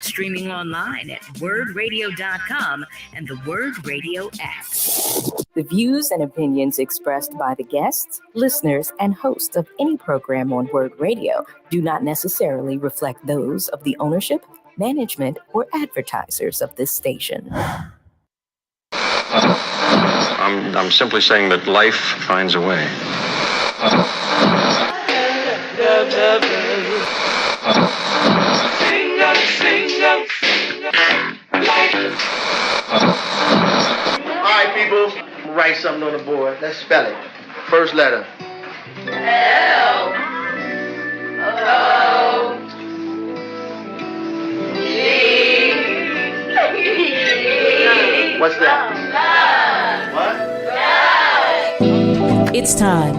streaming online at WURDradio.com and the WURD Radio app. The views and opinions expressed by the guests, listeners, and hosts of any program on WURD Radio do not necessarily reflect those of the ownership, management, or advertisers of this station. I'm simply saying that life finds a way. All right, people, write something on the board. Let's spell it. First letter. L O G. What's that? What? It's time.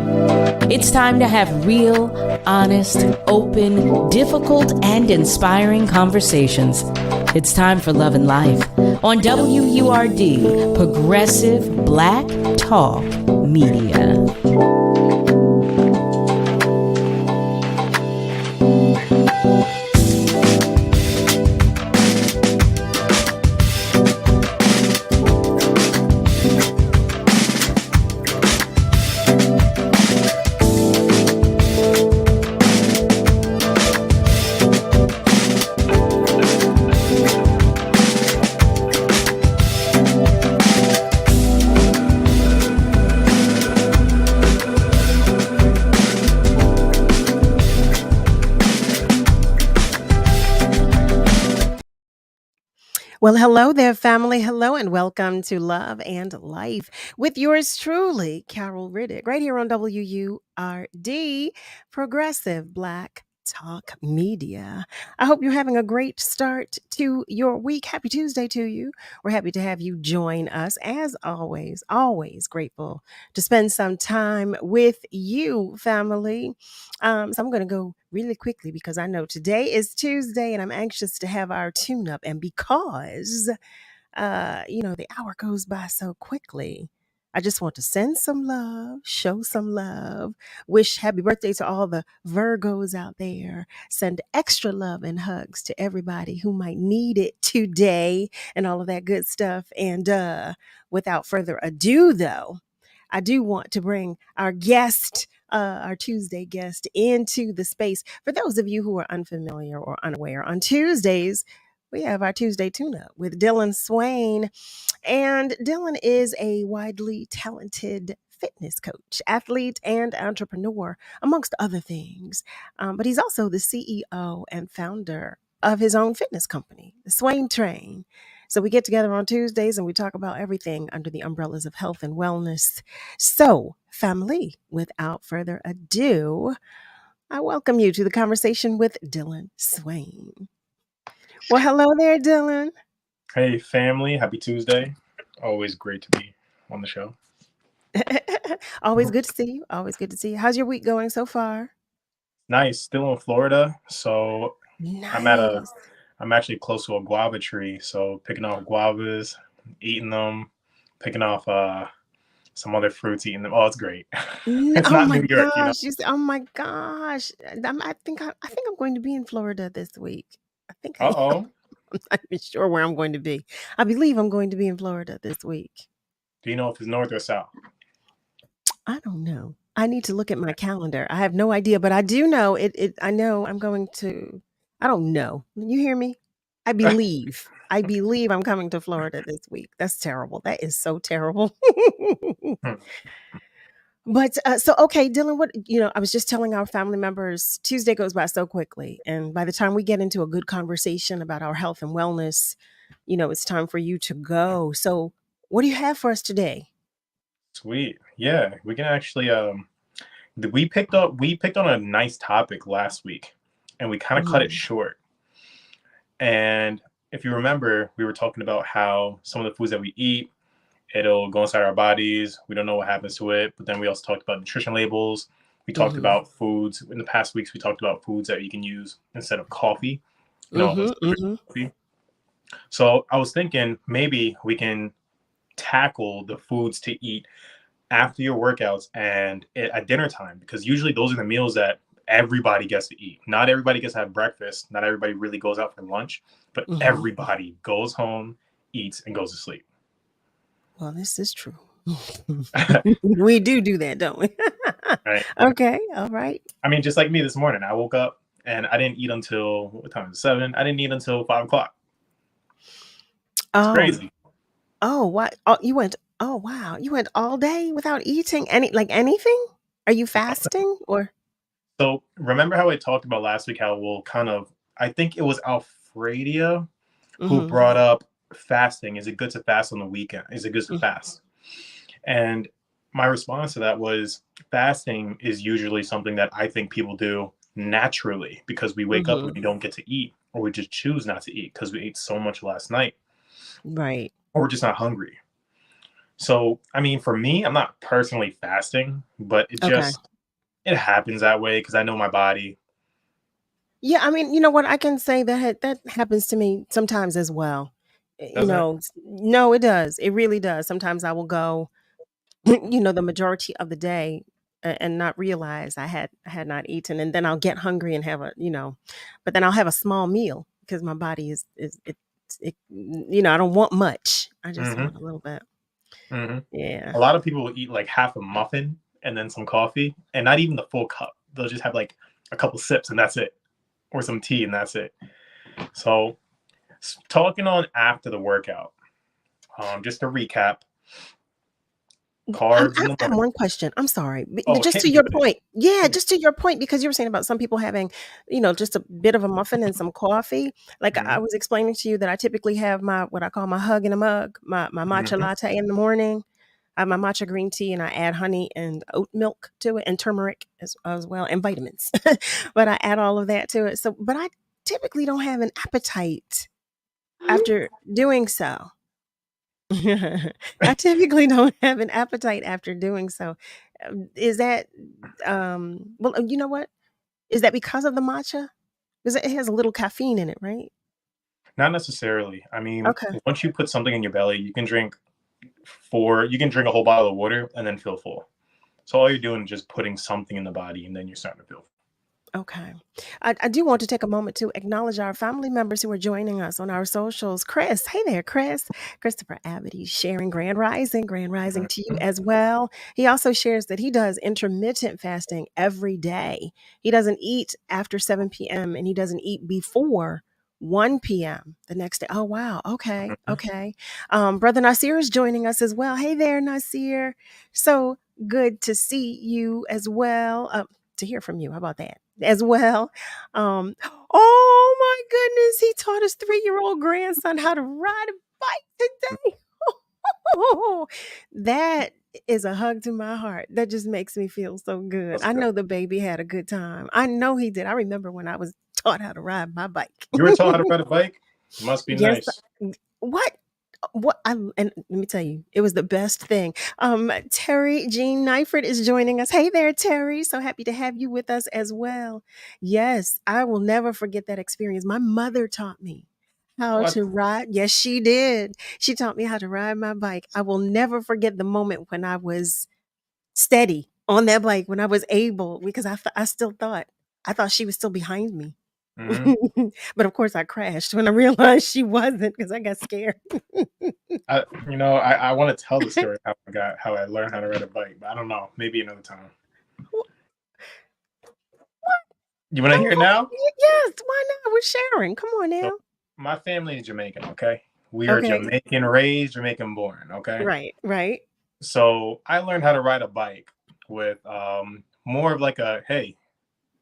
It's time to have real, honest, open, difficult, and inspiring conversations. It's time for Love and Life on WURD, Progressive Black Talk Media. Well, hello there, family. Hello, and welcome to Love and Life with yours truly, Carol Riddick, right here on WURD, Progressive Black Talk Media. I hope you're having a great start to your week. Happy Tuesday to you. We're happy to have you join us. As always, always grateful to spend some time with you, family. So I'm going to go really quickly because I know today is Tuesday and I'm anxious to have our tune-up. And because, the hour goes by so quickly, I just want to send some love, show some love, wish happy birthday to all the Virgos out there, send extra love and hugs to everybody who might need it today and all of that good stuff. And without further ado, though, I do want to bring our guest, our Tuesday guest, into the space. For those of you who are unfamiliar or unaware, on Tuesdays, we have our Tuesday tune-up with DILLON SWAINE. And Dillon is a widely talented fitness coach, athlete, and entrepreneur, amongst other things. But he's also the CEO and founder of his own fitness company, the Swain Train. So we get together on Tuesdays and we talk about everything under the umbrellas of health and wellness. So, family, without further ado, I welcome you to the conversation with DILLON SWAINE. Well, hello there, Dillon. Hey, family. Happy Tuesday. Always great to be on the show. Always good to see you. Always good to see you. How's your week going so far? Nice. Still in Florida. So nice. I'm actually close to a guava tree. So picking off guavas, eating them, picking off some other fruits, eating them. Oh, it's great. It's oh not my New York, gosh. Oh my gosh. I think I'm going to be in Florida this week. I think Uh-oh. I'm not even sure where I'm going to be. I believe I'm going to be in Florida this week. Do you know if it's north or south? I don't know. I need to look at my calendar. I have no idea, but I do know I know I'm going to, I don't know. You hear me? I believe I'm coming to Florida this week. That's terrible. That is so terrible. But so, okay, Dillon, I was just telling our family members, Tuesday goes by so quickly. And by the time we get into a good conversation about our health and wellness, it's time for you to go. So what do you have for us today? Sweet. Yeah, we can actually, we picked on a nice topic last week and we kind of cut it short. And if you remember, we were talking about how some of the foods that we eat, it'll go inside our bodies. We don't know what happens to it. But then we also talked about nutrition labels. We talked about foods. In the past weeks, we talked about foods that you can use instead of coffee. Coffee. So I was thinking maybe we can tackle the foods to eat after your workouts and at dinner time, because usually those are the meals that everybody gets to eat. Not everybody gets to have breakfast. Not everybody really goes out for lunch, but everybody goes home, eats, and goes to sleep. Well, this is true. We do that, don't we? Right. Okay. All right. I mean, just like me this morning, I woke up and I didn't eat until, what time is it? 7? I didn't eat until 5 o'clock. It's crazy. Oh, what? Oh, you went. Oh, wow. You went all day without eating anything? Are you fasting or? So remember how I talked about last week how I think it was Alfredia who brought up fasting. Is it good to fast on the weekend? Is it good to fast? And my response to that was fasting is usually something that I think people do naturally because we wake up and we don't get to eat, or we just choose not to eat because we ate so much last night. Right. Or we're just not hungry. So, I mean, for me, I'm not personally fasting, but it happens that way because I know my body. Yeah, I mean, you know what? I can say that happens to me sometimes as well. No, it does. It really does. Sometimes I will go, the majority of the day and not realize I had not eaten, and then I'll get hungry and have but then I'll have a small meal because my body I don't want much. I just want a little bit. Yeah. A lot of people will eat like half a muffin and then some coffee, and not even the full cup. They'll just have like a couple sips and that's it, or some tea and that's it. So talking on after the workout, just to recap, carbs. I have one question. I'm sorry. Oh, just to your point. Yeah, just to your point, because you were saying about some people having, just a bit of a muffin and some coffee. Like I was explaining to you that I typically have what I call my hug in a mug, my matcha latte in the morning. I have my matcha green tea and I add honey and oat milk to it and turmeric as well and vitamins. But I add all of that to it. But I typically don't have an appetite after doing so. I typically don't have an appetite after doing so. Is that, well, you know what? Is that because of the matcha? Because it has a little caffeine in it, right? Not necessarily. I mean, Okay. once you put something in your belly, you can drink a whole bottle of water and then feel full. So all you're doing is just putting something in the body and then you're starting to feel full. Okay. I do want to take a moment to acknowledge our family members who are joining us on our socials. Chris, hey there, Chris. Christopher Abbott, he's sharing Grand Rising to you as well. He also shares that he does intermittent fasting every day. He doesn't eat after 7 p.m. and he doesn't eat before 1 p.m. the next day. Oh, wow. Okay. Okay. Brother Nasir is joining us as well. Hey there, Nasir. So good to see you as well. To hear from you. How about that? As well. Oh my goodness. He taught his 3-year-old grandson how to ride a bike today. That is a hug to my heart. That just makes me feel so good. That's I good. know the baby had a good time. I know he did. I remember when I was taught how to ride my bike. You were taught how to ride a bike? It must be Yes. nice. And let me tell you, it was the best thing. Terry Jean Neifert is joining us. Hey there, Terry. So happy to have you with us as well. Yes, I will never forget that experience. My mother taught me how to ride. Yes, she did. She taught me how to ride my bike. I will never forget the moment when I was steady on that bike, when I was able, because I thought she was still behind me. But of course I crashed when I realized she wasn't because I got scared. I want to tell the story how I learned how to ride a bike, but I don't know. Maybe another time. You want to hear it now? Yes, why not? We're sharing. Come on now. So, my family is Jamaican, okay? We are Jamaican raised, Jamaican born, okay? Right. So I learned how to ride a bike with more of like a, hey,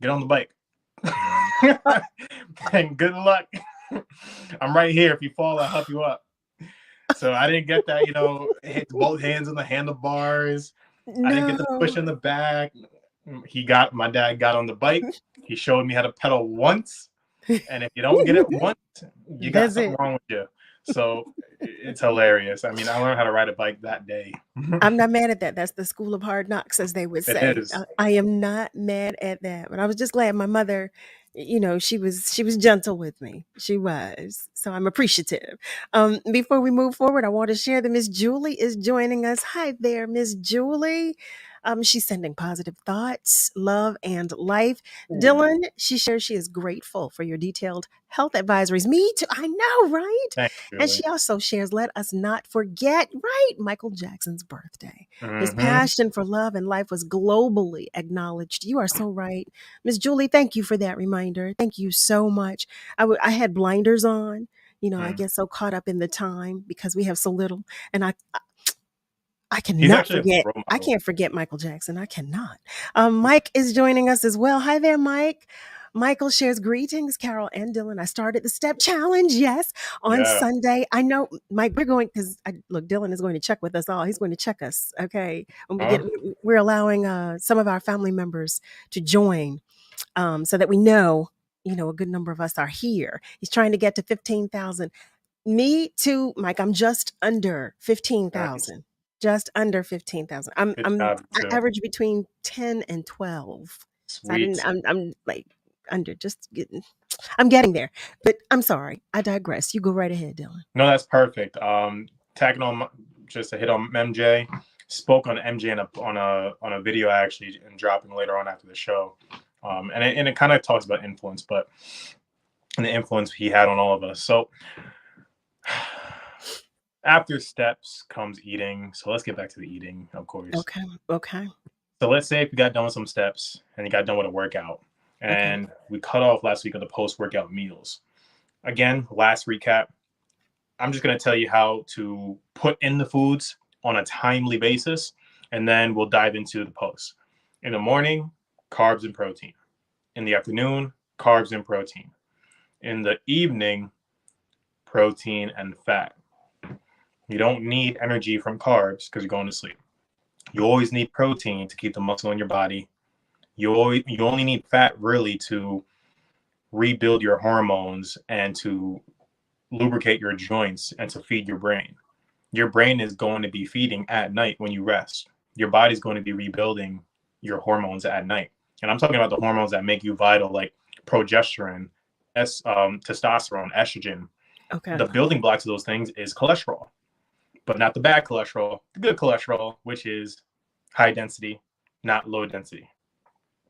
get on the bike. And good luck. I'm right here. If you fall, I'll help you up. So I didn't get that, hit both hands on the handlebars. No. I didn't get the push in the back. My dad got on the bike. He showed me how to pedal once. And if you don't get it once, you got something wrong with you. So it's hilarious. I mean, I learned how to ride a bike that day. I'm not mad at that. That's the school of hard knocks, as they would say. It is. I am not mad at that. But I was just glad my mother, she was gentle with me. She was. So I'm appreciative. Before we move forward, I want to share that Miss Julie is joining us. Hi there, Miss Julie. She's sending positive thoughts, love, and life. Dylan, she shares she is grateful for your detailed health advisories. Me too. I know, right? Thank you, And Julie. she also shares, let us not forget, right? Michael Jackson's birthday. His Mm-hmm. passion for love and life was globally acknowledged. You are so right. Miss Julie, thank you for that reminder. Thank you so much. I had blinders on. I get so caught up in the time because we have so little. And I He's cannot actually a forget. role I model. can't forget Michael Jackson. I cannot. Mike is joining us as well. Hi there, Mike. Michael shares greetings, Carol and Dylan. I started the step challenge, yes, on Yeah. Sunday. I know, Mike, we're going because look, Dylan is going to check with us all. He's going to check us. Okay. When we're allowing some of our family members to join so that we know, a good number of us are here. He's trying to get to 15,000. Me too, Mike. I'm just under 15,000. Just under 15,000. Good job, I too. average between 10 and 12. So Sweet. I'm like under just getting, I'm getting there. But I'm sorry. I digress. You go right ahead, Dylan. No, that's perfect. Tagging on just a hit on MJ. Spoke on MJ on a video I actually am dropping later on after the show. And it kind of talks about influence, but and the influence he had on all of us. So after steps comes eating. So let's get back to the eating, of course. Okay. So let's say if you got done with some steps and you got done with a workout, and we cut off last week of the post-workout meals. Again, last recap, I'm just going to tell you how to put in the foods on a timely basis, and then we'll dive into the post. In the morning, carbs and protein. In the afternoon, carbs and protein. In the evening, protein and fat. You don't need energy from carbs because you're going to sleep. You always need protein to keep the muscle in your body. You only need fat really to rebuild your hormones and to lubricate your joints and to feed your brain. Your brain is going to be feeding at night when you rest. Your body's going to be rebuilding your hormones at night. And I'm talking about the hormones that make you vital, like progesterone, testosterone, estrogen. Okay. The building blocks of those things is cholesterol, but not the bad cholesterol, the good cholesterol, which is high density, not low density.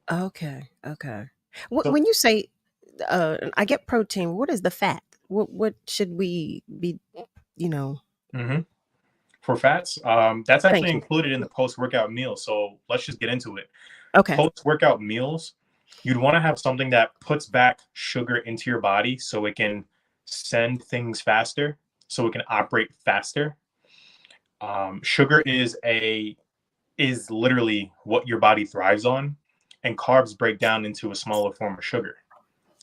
Okay. So- When you say I get protein, what is the fat? What should we be, For fats, that's Thank actually you. included in the post-workout meal. So let's just get into it. Okay. Post-workout meals, you'd want to have something that puts back sugar into your body so it can send things faster, so it can operate faster. Sugar is literally what your body thrives on, and carbs break down into a smaller form of sugar,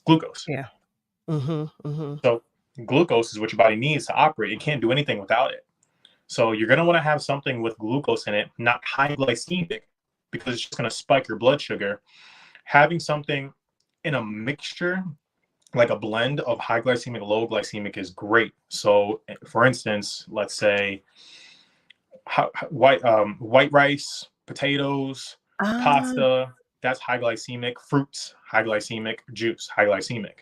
glucose. Yeah. So glucose is what your body needs to operate. It can't do anything without it. So you're going to want to have something with glucose in it, not high glycemic, because it's just going to spike your blood sugar. Having something in a mixture, like a blend of high glycemic, low glycemic is great. So for instance, let's say white rice, potatoes, pasta, that's high glycemic. Fruits, high glycemic. Juice, high glycemic.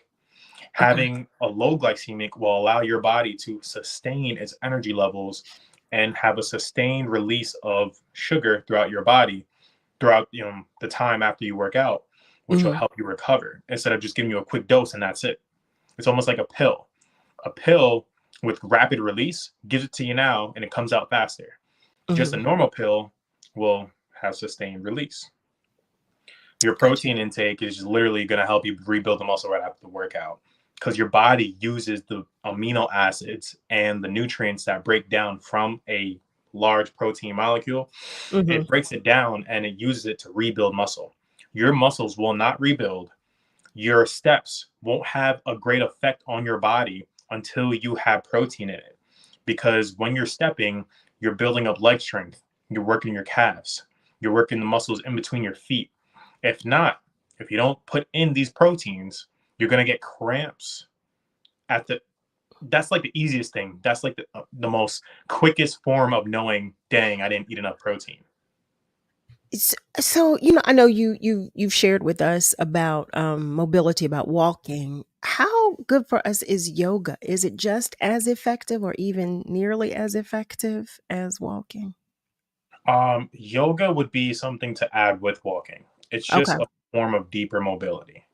Having a low glycemic will allow your body to sustain its energy levels and have a sustained release of sugar throughout your body throughout the time after you work out, which will help you recover instead of just giving you a quick dose and that's it. It's almost like a pill. A pill with rapid release gives it to you now and it comes out faster. Just a normal pill will have sustained release. Your protein intake is just literally going to help you rebuild the muscle right after the workout, because your body uses the amino acids and the nutrients that break down from a large protein molecule. It breaks it down and it uses it to rebuild muscle. Your muscles will not rebuild. Your steps won't have a great effect on your body until you have protein in it, because when you're stepping, you're building up leg strength. You're working your calves. You're working the muscles in between your feet. If you don't put in these proteins, you're going to get cramps that's like the easiest thing. That's like the most quickest form of knowing, dang, I didn't eat enough protein. So, I know you've shared with us about mobility, about walking. How good for us is yoga? Is it just as effective or even nearly as effective as walking? Yoga would be something to add with walking. It's Okay. just a form of deeper mobility.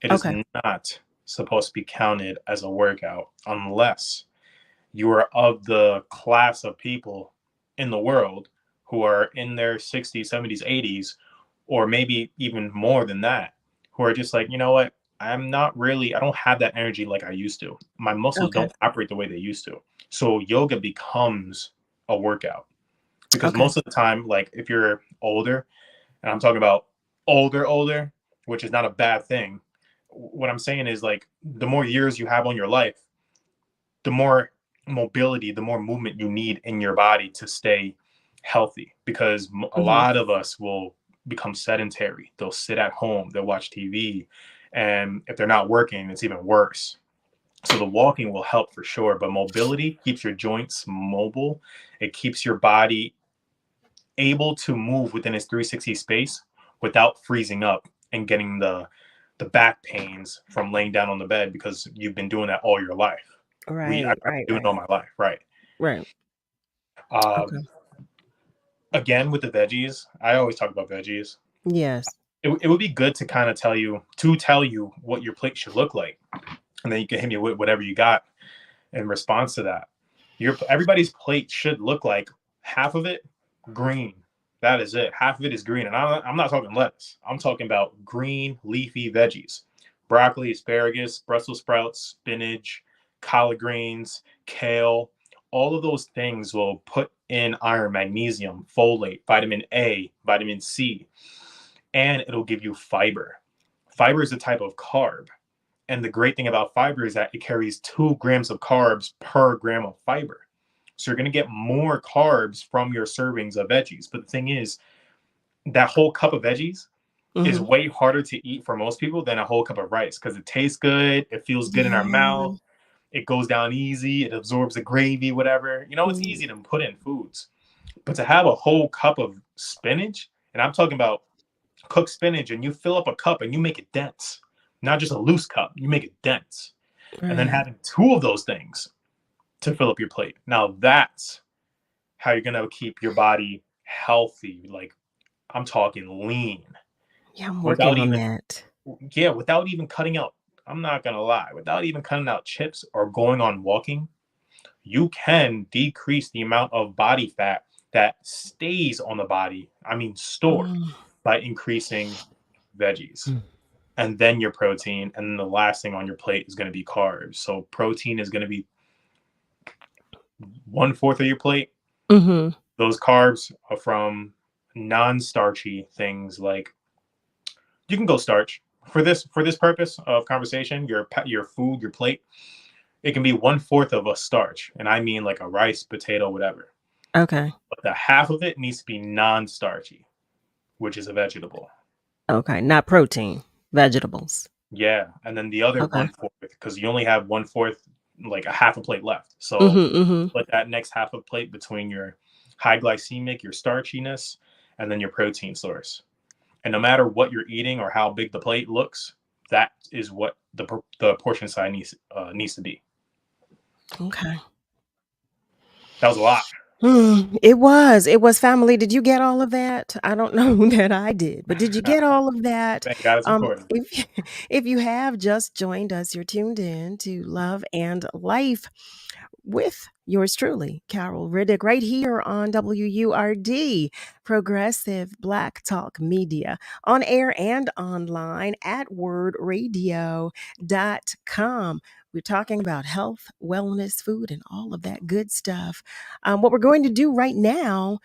It is Okay. not supposed to be counted as a workout unless you are of the class of people in the world who are in their 60s, 70s, 80s, or maybe even more than that, who are just like, you know what? I don't have that energy like I used to. My muscles Okay. don't operate the way they used to. So yoga becomes a workout because Okay. most of the time, like if you're older, and I'm talking about older, which is not a bad thing. What I'm saying is like the more years you have on your life, the more mobility, the more movement you need in your body to stay healthy. Because a Hmm. lot of us will become sedentary. They'll sit at home, they'll watch TV, and if they're not working, it's even worse. So the walking will help for sure, but mobility keeps your joints mobile. It keeps your body able to move within its 360 space without freezing up and getting the back pains from laying down on the bed because you've been doing that all your life. I've Right. been Right. doing it all Right. my life, right? Right. Okay. Um, Again, with the veggies, I always talk about veggies. Yes. It would be good to kind of tell you what your plate should look like, and then you can hit me with whatever you got in response to that. Everybody's plate should look like half of it green. That is it. Half of it is green, and I'm not talking lettuce. I'm talking about green leafy veggies: broccoli, asparagus, Brussels sprouts, spinach, collard greens, kale. All of those things will put in iron, magnesium, folate, vitamin A, vitamin C, and it'll give you fiber. Fiber is a type of carb. And the great thing about fiber is that it carries 2 grams of carbs per gram of fiber. So you're going to get more carbs from your servings of veggies. But the thing is, that whole cup of veggies is Hmm. way harder to eat for most people than a whole cup of rice because it tastes good. It feels good in our Yeah. mouth. It goes down easy. It absorbs the gravy, whatever. You know, it's Mm. easy to put in foods. But to have a whole cup of spinach, and I'm talking about cooked spinach, and you fill up a cup and you make it dense, not just a loose cup, you make it dense. And then Right. having 2 of those things to fill up your plate. Now that's how you're going to keep your body healthy. Like I'm talking lean Yeah, I'm without working on even, that. yeah, without even cutting out, I'm not going to lie, without even cutting out chips or going on walking, you can decrease the amount of body fat that stays on the body, I mean, stored Mm. by increasing veggies. Mm. And then your protein. And then the last thing on your plate is going to be carbs. So protein is going to be 1/4 of your plate. Hmm. Those carbs are from non-starchy things like you can go starch for this purpose of conversation. Your food, your plate, it can be 1/4 of a starch, and I mean like a rice, potato, whatever. Okay. But the half of it needs to be non-starchy, which is a vegetable. Okay. Not protein, vegetables. Yeah, and then the other Okay. 1/4 because you only have 1/4, like a half a plate left. So Hmm. Hmm. put that next half a plate between your high glycemic, your starchiness, and then your protein source. And no matter what you're eating or how big the plate looks, that is what the portion size needs to be. Okay. That was a lot. It was. It was family. Did you get all of that? I don't know that I did, but did you get all of that? Thank God it's recorded. If if you have just joined us, you're tuned in to Love and Life with yours truly, Carol Riddick, right here on WURD, Progressive Black Talk Media, on air and online at wordradio.com. We're talking about health, wellness, food, and all of that good stuff. What we're going to do right now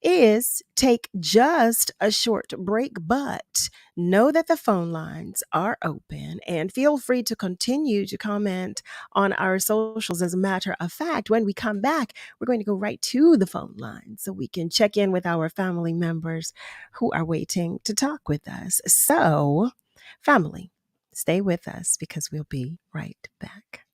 is take just a short break, but know that the phone lines are open and feel free to continue to comment on our socials. As a matter of fact, when we come back, we're going to go right to the phone line so we can check in with our family members who are waiting to talk with us. So, family, stay with us because we'll be right back.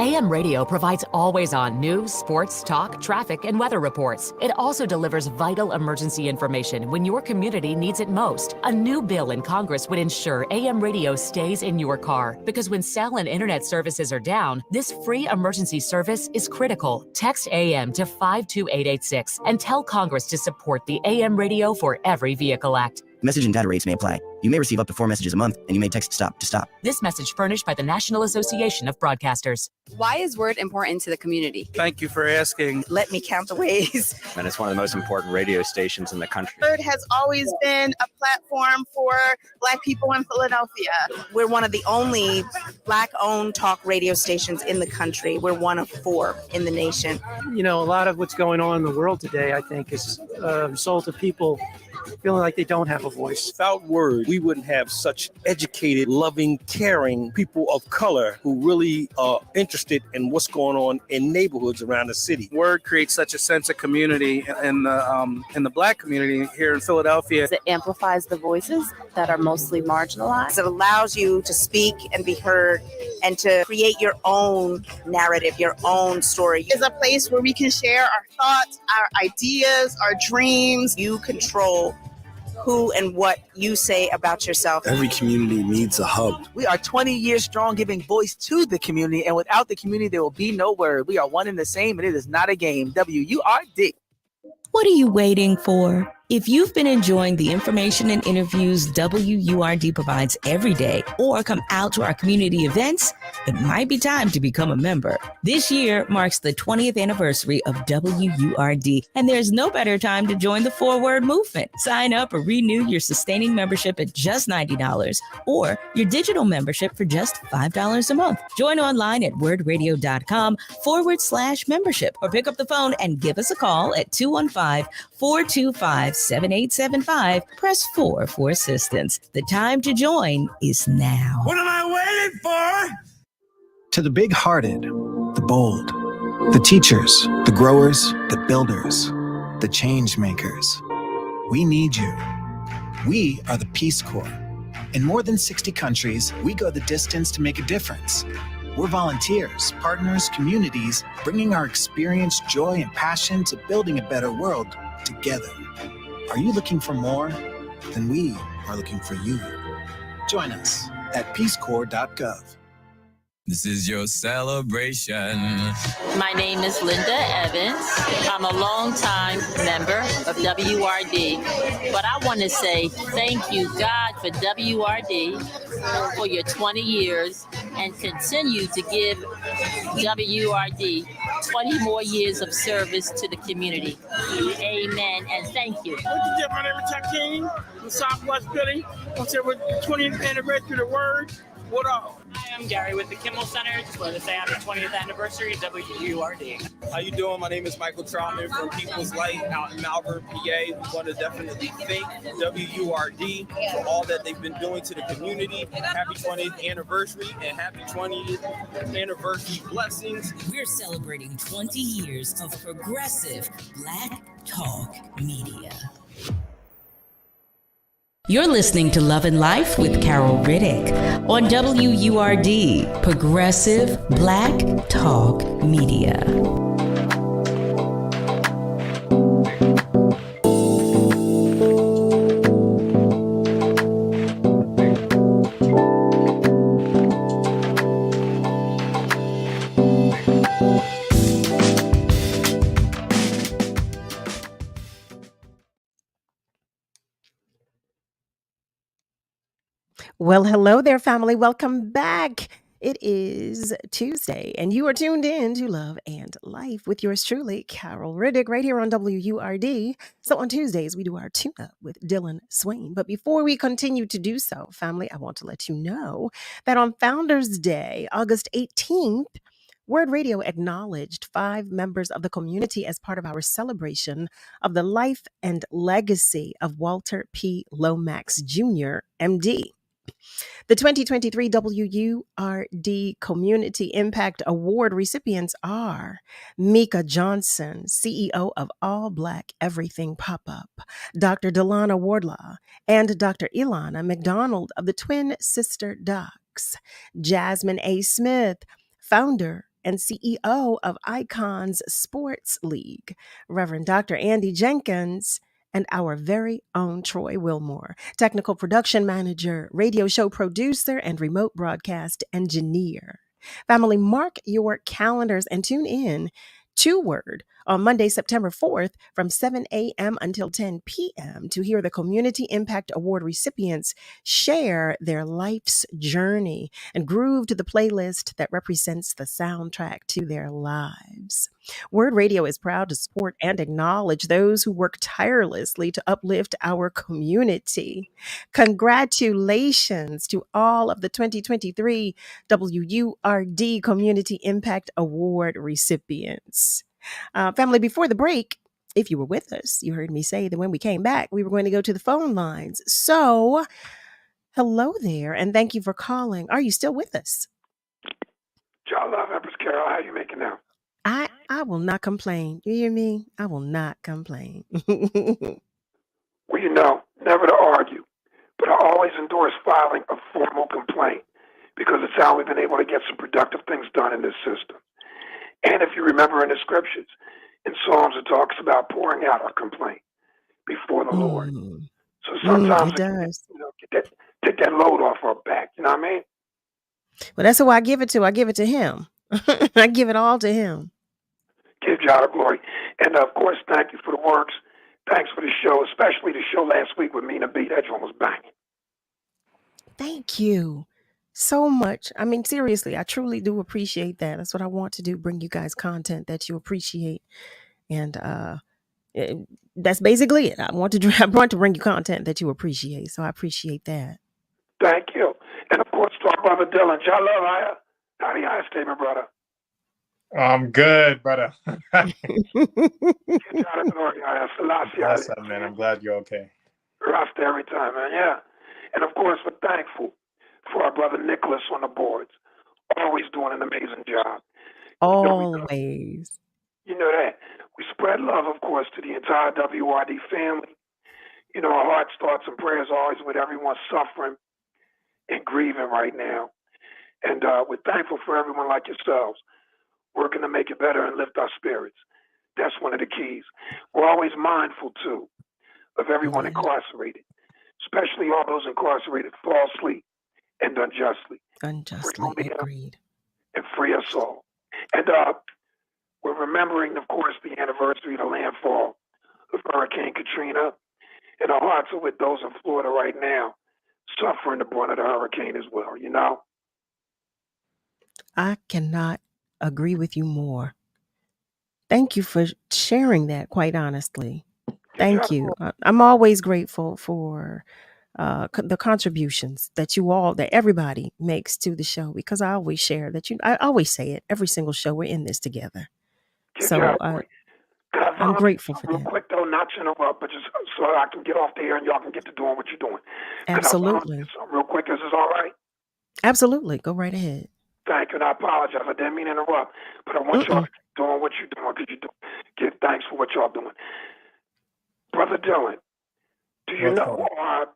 AM radio provides always-on news, sports, talk, traffic, and weather reports. It also delivers vital emergency information when your community needs it most. A new bill in Congress would ensure AM radio stays in your car, because when cell and internet services are down, this free emergency service is critical. Text AM to 52886 and tell Congress to support the AM Radio for Every Vehicle Act. Message and data rates may apply. You may receive up to 4 messages a month, and you may text STOP to stop. This message furnished by the National Association of Broadcasters. Why is WURD important to the community? Thank you for asking. Let me count the ways. And it's one of the most important radio stations in the country. WURD has always been a platform for Black people in Philadelphia. We're one of the only Black-owned talk radio stations in the country. We're one of 4 in the nation. You know, a lot of what's going on in the world today, I think, is a result of people feeling like they don't have a voice. Without WURD, we wouldn't have such educated, loving, caring people of color who really are interested in what's going on in neighborhoods around the city. WURD creates such a sense of community in the Black community here in Philadelphia. It amplifies the voices that are mostly marginalized. It allows you to speak and be heard and to create your own narrative, your own story. It's a place where we can share our thoughts, our ideas, our dreams. You control who and what you say about yourself. Every community needs a hub. We are 20 years strong, giving voice to the community, and without the community, there will be no WURD. We are one and the same, and it is not a game. WURD. What are you waiting for? If you've been enjoying the information and interviews WURD provides every day, or come out to our community events, it might be time to become a member. This year marks the 20th anniversary of WURD, and there's no better time to join the forward movement. Sign up or renew your sustaining membership at just $90, or your digital membership for just $5 a month. Join online at wordradio.com/membership, or pick up the phone and give us a call at 215-425-7875. Press 4 for assistance. The time to join is now. What am I waiting for? To the big-hearted, the bold, the teachers, the growers, the builders, the change makers. We need you. We are the Peace Corps. In more than 60 countries, we go the distance to make a difference. We're volunteers, partners, communities, bringing our experience, joy, and passion to building a better world together. Are you looking for more? Then we are looking for you. Join us at peacecorps.gov. This is your celebration. My name is Linda Evans. I'm a longtime member of WURD, but I want to say thank you, God, for WURD for your 20 years, and continue to give WURD 20 more years of service to the community. Amen, and thank you. My name is Hakeem from Southwest Philly. I'm here with the 20th anniversary of the WURD. What up? Hi, I'm Gary with the Kimmel Center. Just wanted to say happy 20th anniversary of WURD. How you doing? My name is Michael Troutman from People's Light out in Malvern, PA. We want to definitely thank WURD for all that they've been doing to the community. Happy 20th anniversary and happy 20th anniversary blessings. We're celebrating 20 years of progressive Black talk media. You're listening to Love and Life with Carol Riddick on WURD, Progressive Black Talk Media. Well, hello there, family. Welcome back. It is Tuesday, and you are tuned in to Love and Life with yours truly, Carol Riddick, right here on WURD. So on Tuesdays, we do our tune-up with DILLON SWAINE. But before we continue to do so, family, I want to let you know that on Founders Day, August 18th, WURD Radio acknowledged 5 members of the community as part of our celebration of the life and legacy of Walter P. Lomax Jr., MD. The 2023 WURD Community Impact Award recipients are Mika Johnson, CEO of All Black Everything Pop-Up, Dr. Delana Wardlaw, and Dr. Ilana McDonald of the Twin Sister Docs, Jasmine A. Smith, founder and CEO of Icons Sports League, Reverend Dr. Andy Jenkins, and our very own Troy Wilmore, technical production manager, radio show producer, and remote broadcast engineer. Family, mark your calendars and tune in to WURD on Monday, September 4th from 7 a.m. until 10 p.m. to hear the Community Impact Award recipients share their life's journey and groove to the playlist that represents the soundtrack to their lives. WURD Radio is proud to support and acknowledge those who work tirelessly to uplift our community. Congratulations to all of the 2023 WURD Community Impact Award recipients. Family, before the break, if you were with us, you heard me say that when we came back, we were going to go to the phone lines. So, hello there, and thank you for calling. Are you still with us? Y'all love Empress Carol. How you making now? I will not complain. You hear me? I will not complain. Well, you know, never to argue, but I always endorse filing a formal complaint because it's how we've been able to get some productive things done in this system. And if you remember in the scriptures, in Psalms, it talks about pouring out our complaint before the Lord. So sometimes it does. Take that load off our back. You know what I mean? Well, that's who I give it to. I give it to him. I give it all to him. Give God the glory. And of course, thank you for the works. Thanks for the show, especially the show last week with Mina B. That one was banging. Thank you so much. I mean, seriously, I truly do appreciate that. That's what I want to do, bring you guys content that you appreciate. And that's basically it. I want to bring you content that you appreciate. So I appreciate that. Thank you. And of course, to our brother Dillon. Y'all love how do you statement, brother? I'm good, brother. What's up, man? I'm glad you're okay. Rasta every time, man. Yeah. And of course, we're thankful for our brother Nicholas on the boards. Always doing an amazing job. Always. You know that. We spread love, of course, to the entire WRD family. You know, our hearts, thoughts, and prayers are always with everyone suffering and grieving right now. And we're thankful for everyone like yourselves working to make it better and lift our spirits. That's one of the keys. We're always mindful, too, of everyone incarcerated, especially all those incarcerated falsely and unjustly. Unjustly, agreed. And free us all. And we're remembering, of course, the anniversary of the landfall of Hurricane Katrina. And our hearts are with those in Florida right now, suffering the brunt of the hurricane as well, you know? I cannot agree with you more. Thank you for sharing that, quite honestly. Thank you. I'm always grateful for the contributions that everybody makes to the show, because I always share that I always say it every single show, we're in this together. So I'm grateful for real that. quick, though, not to interrupt, but just so I can get off the air and y'all can get to doing what you're doing. Absolutely. Real quick, is this all right? Absolutely. Go right ahead. Thank you, and I apologize. I didn't mean to interrupt, but I want y'all to keep doing what you're doing because you give thanks for what y'all doing. Brother Dillon, do you know our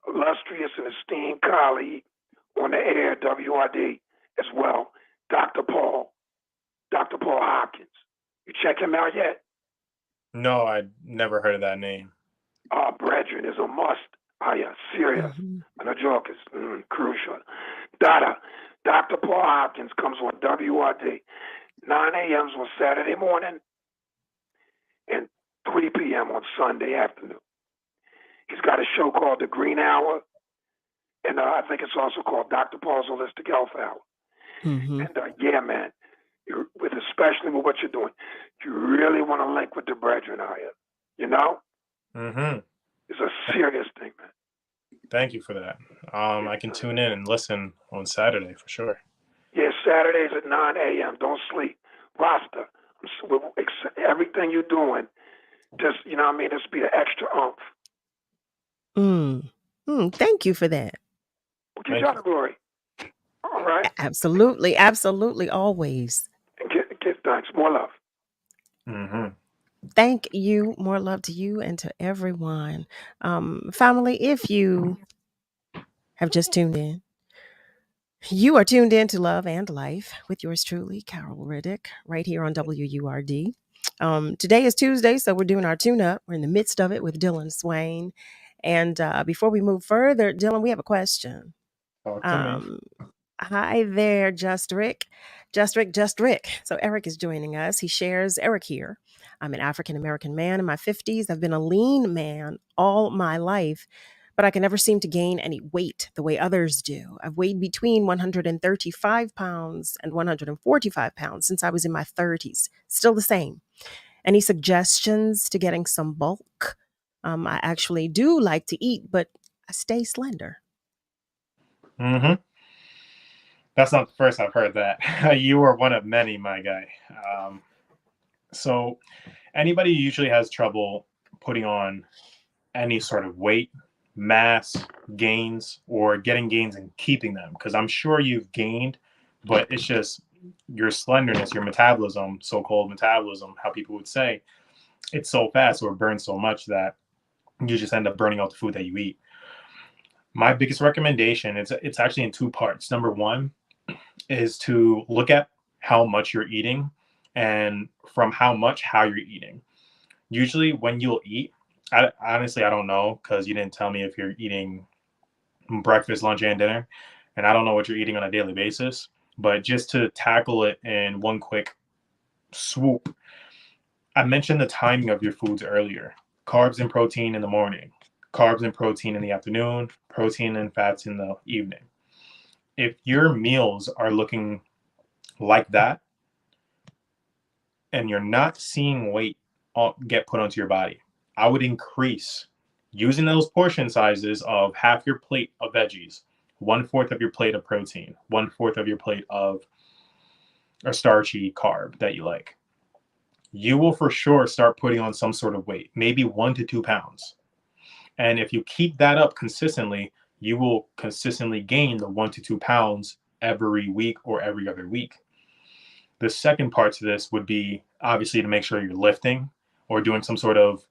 illustrious and esteemed colleague on the air, WRD, as well, Dr. Paul Hopkins? You check him out yet? No, I never heard of that name. Brethren is a must. Yeah, serious. And a joke is crucial. Dr. Paul Hopkins comes on WRD, 9 a.m. on Saturday morning and 3 p.m. on Sunday afternoon. He's got a show called The Green Hour, and I think it's also called Dr. Paul's Holistic Health Hour. And yeah, man, especially with what you're doing, you really want to link with the brethren out here, you know? It's a serious thing, man. Thank you for that. I can tune in and listen on Saturday for sure. Yeah, Saturdays at 9 a.m. Don't sleep. Rasta, everything you're doing, just, you know what I mean, just be an extra oomph. Thank you for that. Give y'all the glory. All right. Absolutely. Absolutely. Always. And give thanks. More love. Thank you. More love to you and to everyone. Family, if you have just tuned in, You are tuned in to Love and Life with yours truly, Carol Riddick, right here on WURD. Today is Tuesday, so we're doing our tune-up. We're in the midst of it with Dillon Swaine. And before we move further, Dillon, we have a question. Talk to me. Hi there, Just Rick. Just Rick. So Eric is joining us. He shares, Eric here. I'm an African-American man in my 50s. I've been a lean man all my life, but I can never seem to gain any weight the way others do. I've weighed between 135 pounds and 145 pounds since I was in my 30s. Still the same. Any suggestions to getting some bulk? I actually do like to eat, but I stay slender. Mm-hmm. That's not the first I've heard that. You are one of many, my guy. So anybody who usually has trouble putting on any sort of weight, mass, gains, or getting gains and keeping them, because I'm sure you've gained, but it's just your slenderness, your metabolism, so-called metabolism, how people would say, it's so fast or burns so much that you just end up burning out the food that you eat. My biggest recommendation, it's actually in two parts. Number one is to look at how much you're eating, and from how you're eating. Usually when you'll eat, honestly, I don't know, because you didn't tell me if you're eating breakfast, lunch, and dinner, and I don't know what you're eating on a daily basis. But just to tackle it in one quick swoop, I mentioned the timing of your foods earlier. Carbs and protein in the morning, carbs and protein in the afternoon, protein and fats in the evening. If your meals are looking like that and you're not seeing weight get put onto your body, I would increase using those portion sizes of half your plate of veggies, 1/4 of your plate of protein, 1/4 of your plate of a starchy carb that you like. You will for sure start putting on some sort of weight, maybe 1 to 2 pounds. And if you keep that up consistently, you will consistently gain the 1 to 2 pounds every week or every other week. The second part to this would be obviously to make sure you're lifting or doing some sort of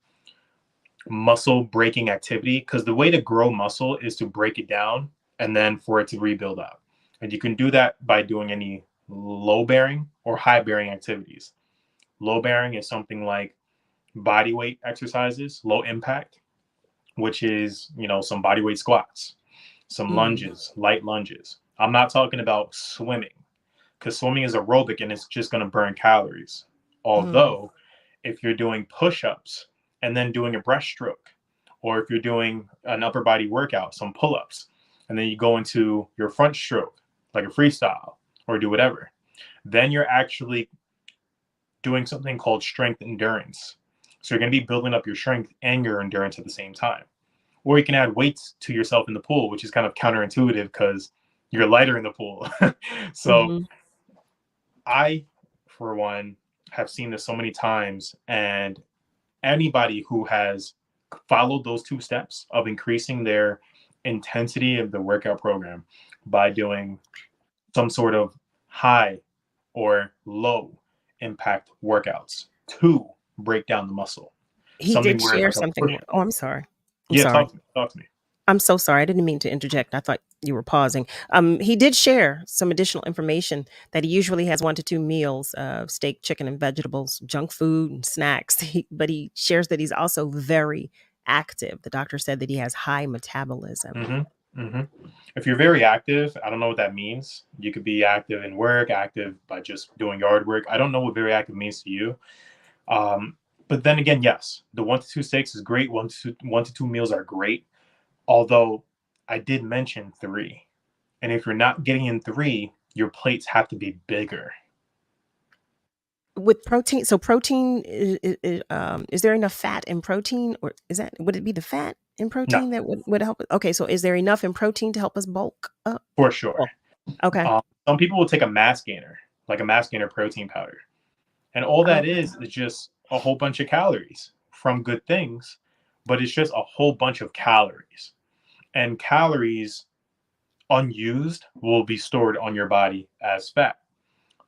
muscle breaking activity, because the way to grow muscle is to break it down and then for it to rebuild up. And you can do that by doing any low bearing or high bearing activities. Low bearing is something like body weight exercises, low impact, which is, some body weight squats, some lunges, light lunges. I'm not talking about swimming, because swimming is aerobic and it's just going to burn calories. Although if you're doing push-ups and then doing a breaststroke, or if you're doing an upper body workout, some pull-ups, and then you go into your front stroke, like a freestyle, or do whatever, then you're actually doing something called strength endurance. So you're going to be building up your strength and your endurance at the same time. Or you can add weights to yourself in the pool, which is kind of counterintuitive because you're lighter in the pool. So I, for one, have seen this so many times, and anybody who has followed those two steps of increasing their intensity of the workout program by doing some sort of high or low impact workouts to break down the muscle. He did share something. Oh, I'm sorry. I'm sorry. Talk to me. I'm so sorry. I didn't mean to interject. I thought you were pausing. He did share some additional information that he usually has 1 to 2 meals of steak, chicken, and vegetables, junk food, and snacks. But he shares that he's also very active. The doctor said that he has high metabolism. If you're very active, I don't know what that means. You could be active in work, active by just doing yard work. I don't know what very active means to you. But then again, yes, the 1 to 2 steaks is great. 1 to 2 meals are great. Although I did mention 3. And if you're not getting in 3, your plates have to be bigger. With protein, so protein, is there enough fat in protein, or would it be the fat in protein that would help? Okay, so is there enough in protein to help us bulk up? For sure. Okay. Some people will take a mass gainer, like a mass gainer protein powder. And all that is just a whole bunch of calories from good things, but it's just a whole bunch of calories. And calories unused will be stored on your body as fat.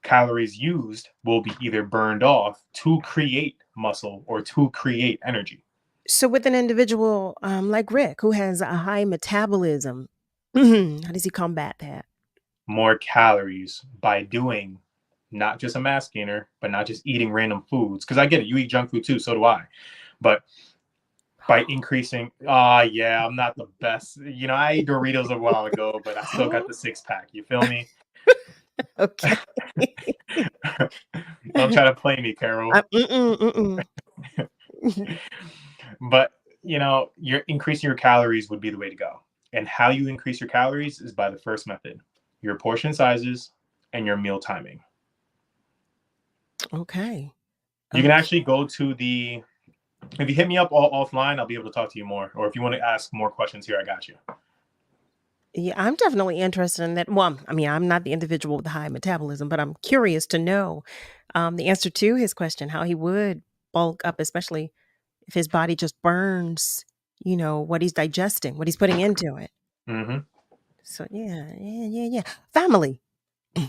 Calories used will be either burned off to create muscle or to create energy. So with an individual like Rick, who has a high metabolism, how does he combat that? more calories by doing not just a mass gainer, but not just eating random foods. Because I get it, you eat junk food too, so do I. But by increasing, yeah, I'm not the best. You know, I ate Doritos a while ago, but I still got the 6-pack. You feel me? Okay. Don't try to play me, Carol. But, you know, you're increasing your calories would be the way to go. And how you increase your calories is by the first method, your portion sizes and your meal timing. Okay. You can actually go to the, if you hit me up offline, I'll be able to talk to you more. Or if you want to ask more questions here, I got you. Yeah, I'm definitely interested in that. Well, I mean, I'm not the individual with the high metabolism, but I'm curious to know the answer to his question, how he would bulk up, especially if his body just burns, you know, what he's digesting, what he's putting into it. Mm-hmm. So, yeah. Family,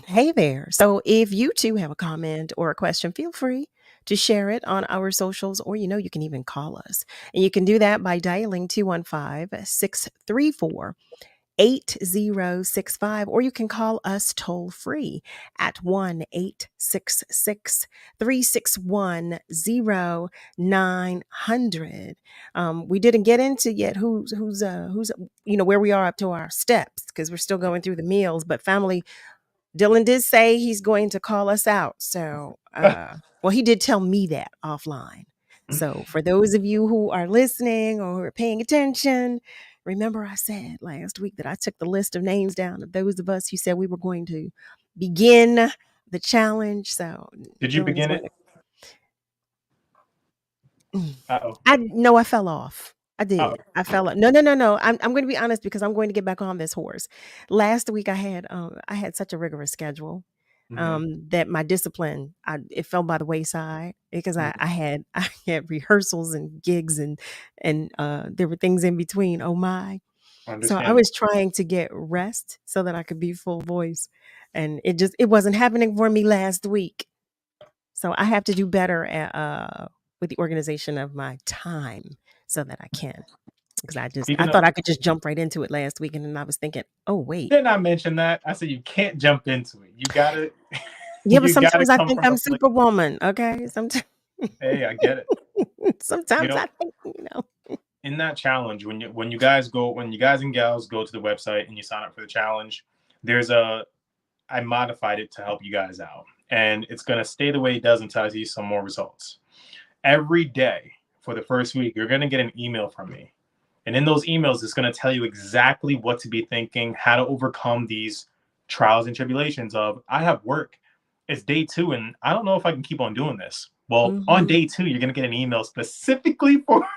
hey there. So if you too have a comment or a question, feel free to share it on our socials, or, you know, you can even call us. And you can do that by dialing 215-634 8065, or you can call us toll free at 1-866-361-0900. We didn't get into yet who's you know, where we are up to our steps, because we're still going through the meals. But family, Dillon did say he's going to call us out. So well, he did tell me that offline. So for those of you who are listening or who are paying attention, remember I said last week that I took the list of names down of those of us who said we were going to begin the challenge. So did you begin it? Uh-oh. I fell off. I did. Oh. I fell off. No. I'm going to be honest, because I'm going to get back on this horse. Last week I had such a rigorous schedule. That my discipline, it fell by the wayside, because I had rehearsals and gigs and there were things in between. Oh my. So I was trying to get rest so that I could be full voice, and it wasn't happening for me last week. So I have to do better with the organization of my time so that I can. Because I thought I could just jump right into it last week, and then I was thinking, oh wait. Didn't I mention that? I said you can't jump into it. You got to. Yeah, but sometimes I think I'm Superwoman. Okay, sometimes. Hey, I get it. Sometimes I think, you know. In that challenge, when you guys and gals go to the website and you sign up for the challenge, I modified it to help you guys out, and it's gonna stay the way it does until I see some more results. Every day for the first week, you're gonna get an email from me. And in those emails, it's going to tell you exactly what to be thinking, how to overcome these trials and tribulations of, I have work. It's day 2, and I don't know if I can keep on doing this. Well, on day 2, you're going to get an email specifically for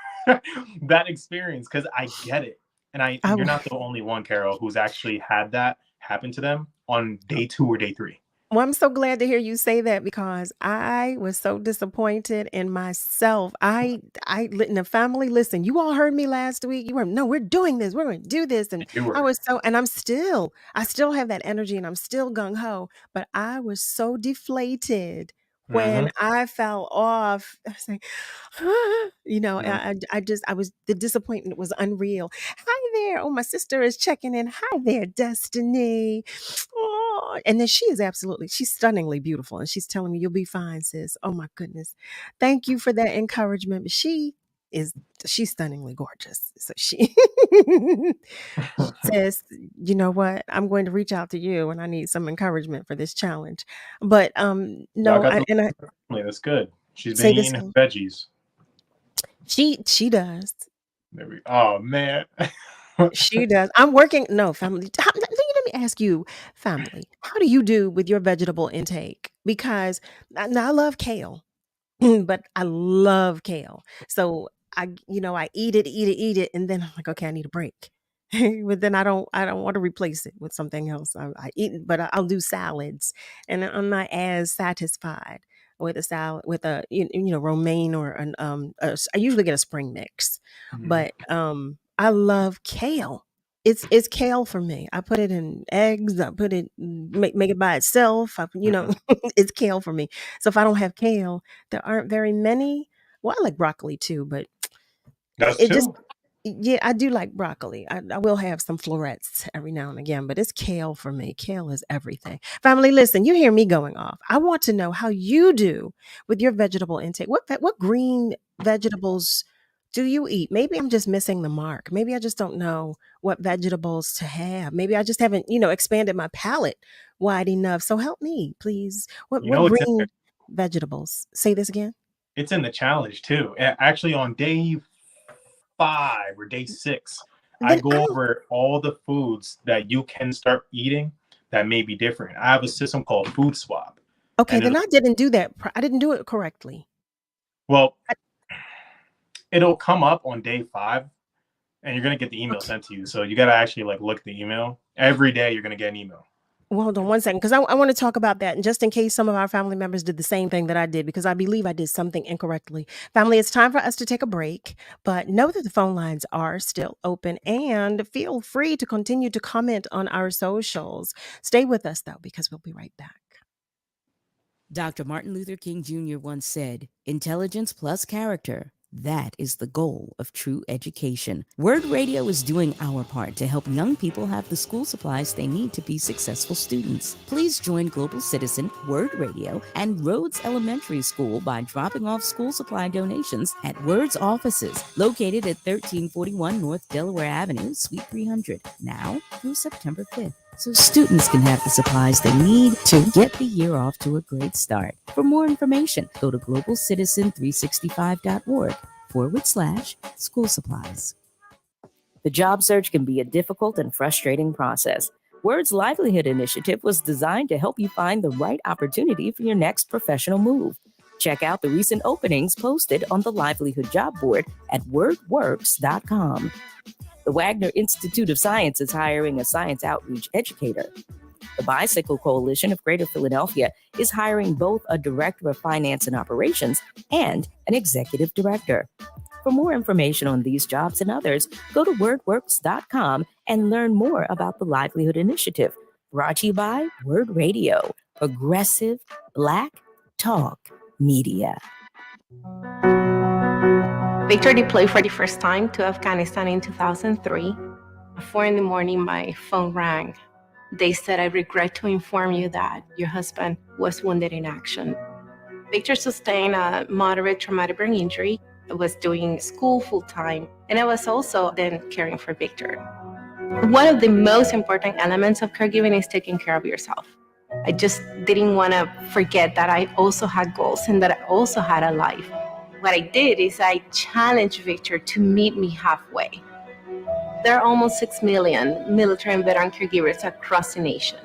that experience, because I get it. And you're not the only one, Carol, who's actually had that happen to them on day 2 or day 3. Well, I'm so glad to hear you say that, because I was so disappointed in myself. In the family, listen, you all heard me last week. We're doing this. We're going to do this. And I still have that energy, and I'm still gung ho, but I was so deflated when I fell off. I was like, you know, the disappointment was unreal. Hi there. Oh, my sister is checking in. Hi there, Destiny. Oh, and then she's stunningly beautiful. And she's telling me, you'll be fine, sis. Oh my goodness. Thank you for that encouragement. But she's stunningly gorgeous. So she says, you know what? I'm going to reach out to you, and I need some encouragement for this challenge. But no, that's good. She's been eating veggies. She does. Oh man. She does. I'm working. No, family. Let me ask you, family, how do you do with your vegetable intake? Because I love kale, but I love kale. So I eat it, and then I'm like, okay, I need a break. But then I don't want to replace it with something else. I eat it, but I'll do salads, and I'm not as satisfied with a salad with a romaine or an I usually get a spring mix, but I love kale. It's kale for me. I put it in eggs. I put it make it by itself. It's kale for me. So if I don't have kale, there aren't very many. Well, I like broccoli too, but that's Yeah, I do like broccoli. I will have some florets every now and again, but it's kale for me. Kale is everything. Family, listen, you hear me going off. I want to know how you do with your vegetable intake. What green vegetables do you eat? Maybe I'm just missing the mark. Maybe I just don't know what vegetables to have. Maybe I just haven't, expanded my palate wide enough. So help me, please. You What know, it's in there. green vegetables? Say this again. It's in the challenge too. Actually, on day 5 or day 6, I Then I go don't over all the foods that you can start eating that may be different. I have a system called Food Swap, Okay, and then I didn't do that. I didn't do it correctly. well, it'll come up on day 5, and you're gonna get the email Okay. sent to you. So you gotta actually like look at the email every day. You're gonna get an email. Well, hold on one second, because I want to talk about that. And just in case some of our family members did the same thing that I did, because I believe I did something incorrectly. Family, it's time for us to take a break, but know that the phone lines are still open and feel free to continue to comment on our socials. Stay with us, though, because we'll be right back. Dr. Martin Luther King Jr. once said, "Intelligence plus character. That is the goal of true education." WURD Radio is doing our part to help young people have the school supplies they need to be successful students. Please join Global Citizen, WURD Radio, and Rhodes Elementary School by dropping off school supply donations at WURD's offices, located at 1341 North Delaware Avenue, Suite 300, now through September 5th. So students can have the supplies they need to get the year off to a great start. For more information, go to globalcitizen365.org/school supplies. The job search can be a difficult and frustrating process. WURD's Livelihood Initiative was designed to help you find the right opportunity for your next professional move. Check out the recent openings posted on the Livelihood Job Board at wordworks.com. The Wagner Institute of Science is hiring a science outreach educator. The Bicycle Coalition of Greater Philadelphia is hiring both a director of finance and operations and an executive director. For more information on these jobs and others, go to wordworks.com and learn more about the Livelihood Initiative. Brought to you by WURD Radio, progressive Black talk media. Victor deployed for the first time to Afghanistan in 2003. At 4 in the morning, my phone rang. They said, "I regret to inform you that your husband was wounded in action." Victor sustained a moderate traumatic brain injury. I was doing school full-time, and I was also then caring for Victor. One of the most important elements of caregiving is taking care of yourself. I just didn't want to forget that I also had goals and that I also had a life. What I did is I challenged Victor to meet me halfway. There are almost 6 million military and veteran caregivers across the nation.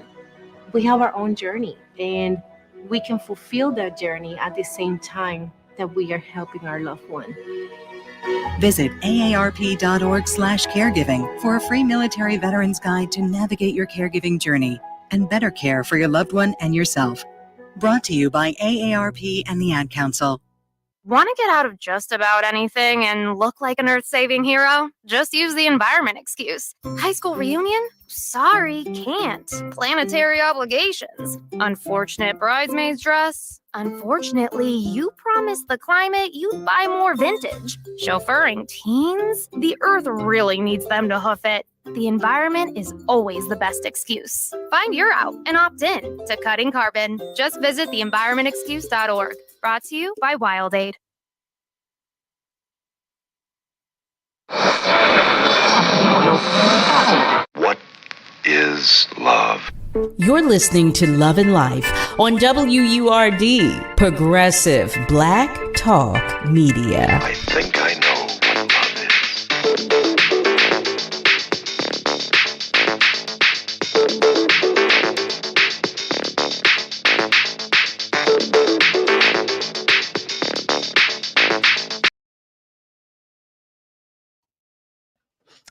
We have our own journey, and we can fulfill that journey at the same time that we are helping our loved one. Visit aarp.org/caregiving for a free military veterans guide to navigate your caregiving journey and better care for your loved one and yourself. Brought to you by AARP and the Ad Council. Want to get out of just about anything and look like an earth-saving hero? Just use the environment excuse. High school reunion? Sorry, can't. Planetary obligations. Unfortunate bridesmaid's dress. Unfortunately, you promised the climate you'd buy more vintage. Chauffeuring teens? The earth really needs them to hoof it. The environment is always the best excuse. Find your out and opt in to cutting carbon. Just visit theenvironmentexcuse.org. Brought to you by WildAid. What is love? You're listening to Love and Life on WURD, progressive Black talk media. I think I know what love is.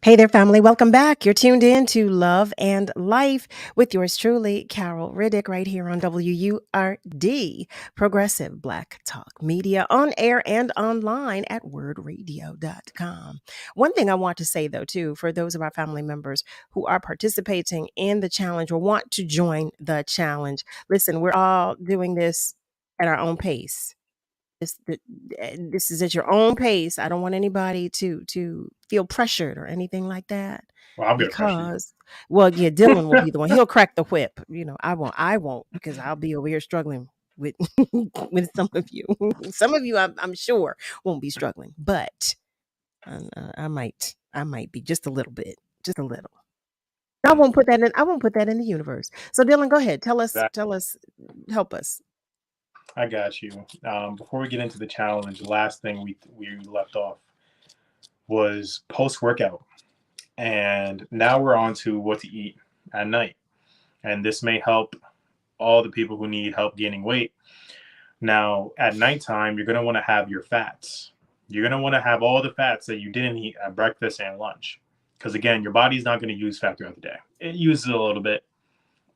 Hey there, family. Welcome back. You're tuned in to Love and Life with yours truly, Carol Riddick, right here on WURD, Progressive Black Talk Media, on air and online at wordradio.com. One thing I want to say, though, too, for those of our family members who are participating in the challenge or want to join the challenge, listen, we're all doing this at our own pace. this is at your own pace. I don't want anybody to feel pressured or anything like that. Well, I'm gonna pressure you. Because, well, yeah, Dylan will be the one. He'll crack the whip. I won't because I'll be over here struggling with with some of you. Some of you, I'm sure, won't be struggling, but I might be just a little bit, just a little. I won't put that in. I won't put that in the universe. So, Dylan, go ahead. Tell us. Help us. I got you. Before we get into the challenge, the last thing we left off was post-workout. And now we're on to what to eat at night. And this may help all the people who need help gaining weight. Now, at nighttime, you're going to want to have your fats. You're going to want to have all the fats that you didn't eat at breakfast and lunch. Because, again, your body's not going to use fat throughout the day. It uses a little bit.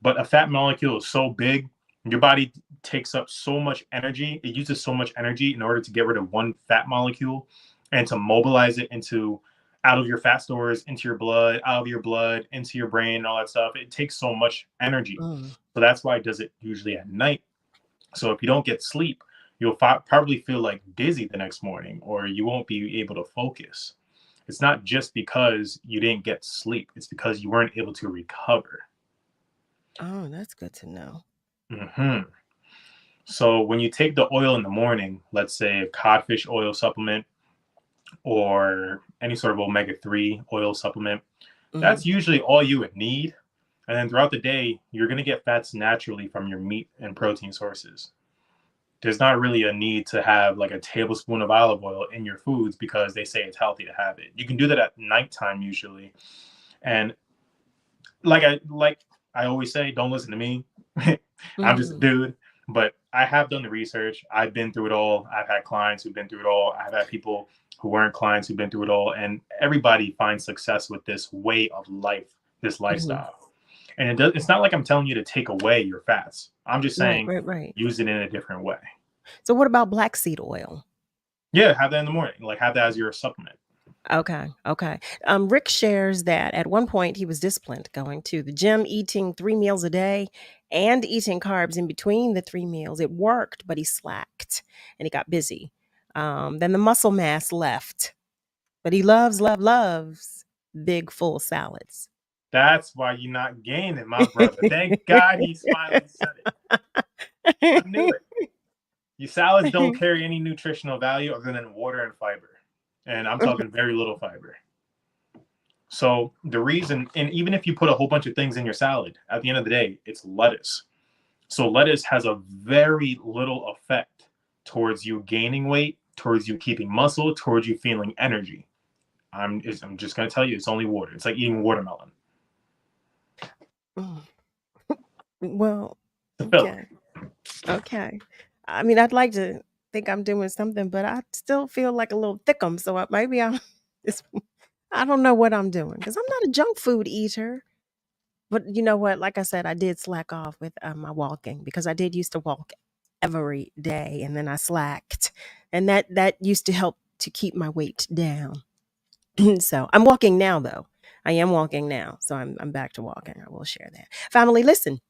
But a fat molecule is so big, your body takes up so much energy. It uses so much energy in order to get rid of one fat molecule and to mobilize it out of your fat stores, into your blood, out of your blood, into your brain, and all that stuff. It takes so much energy. So that's why it does it usually at night. So if you don't get sleep, you'll probably feel like dizzy the next morning, or you won't be able to focus. It's not just because you didn't get sleep. It's because you weren't able to recover. Oh, that's good to know. Mm-hmm. So when you take the oil in the morning, let's say a codfish oil supplement or any sort of omega-3 oil supplement, that's usually all you would need. And then throughout the day, you're going to get fats naturally from your meat and protein sources. There's not really a need to have like a tablespoon of olive oil in your foods because they say it's healthy to have it. You can do that at nighttime usually. And like I always say, don't listen to me. I'm just a dude. But I have done the research. I've been through it all. I've had clients who've been through it all. I've had people who weren't clients who've been through it all. And everybody finds success with this way of life, this lifestyle. And it's not like I'm telling you to take away your fats. I'm just saying use it in a different way. So what about black seed oil? Yeah, have that in the morning. Like have that as your supplement. Okay. Rick shares that at one point he was disciplined, going to the gym, eating 3 meals a day and eating carbs in between the 3 meals. It worked, but he slacked and he got busy. Then the muscle mass left, but he loves big full salads. That's why you're not gaining, my brother. Thank God he finally said it. I knew it. Your salads don't carry any nutritional value other than water and fiber. And I'm talking very little fiber. So the reason, and even if you put a whole bunch of things in your salad, at the end of the day, it's lettuce. So lettuce has a very little effect towards you gaining weight, towards you keeping muscle, towards you feeling energy. I'm just going to tell you, it's only water. It's like eating watermelon. Well, okay. I mean, I'd like to think I'm doing something, but I still feel like a little thickum. So I don't know what I'm doing because I'm not a junk food eater. But you know what? Like I said, I did slack off with my walking because I did used to walk every day, and then I slacked, and that used to help to keep my weight down. So I'm walking now, though. I am walking now, so I'm back to walking. I will share that. Family, listen.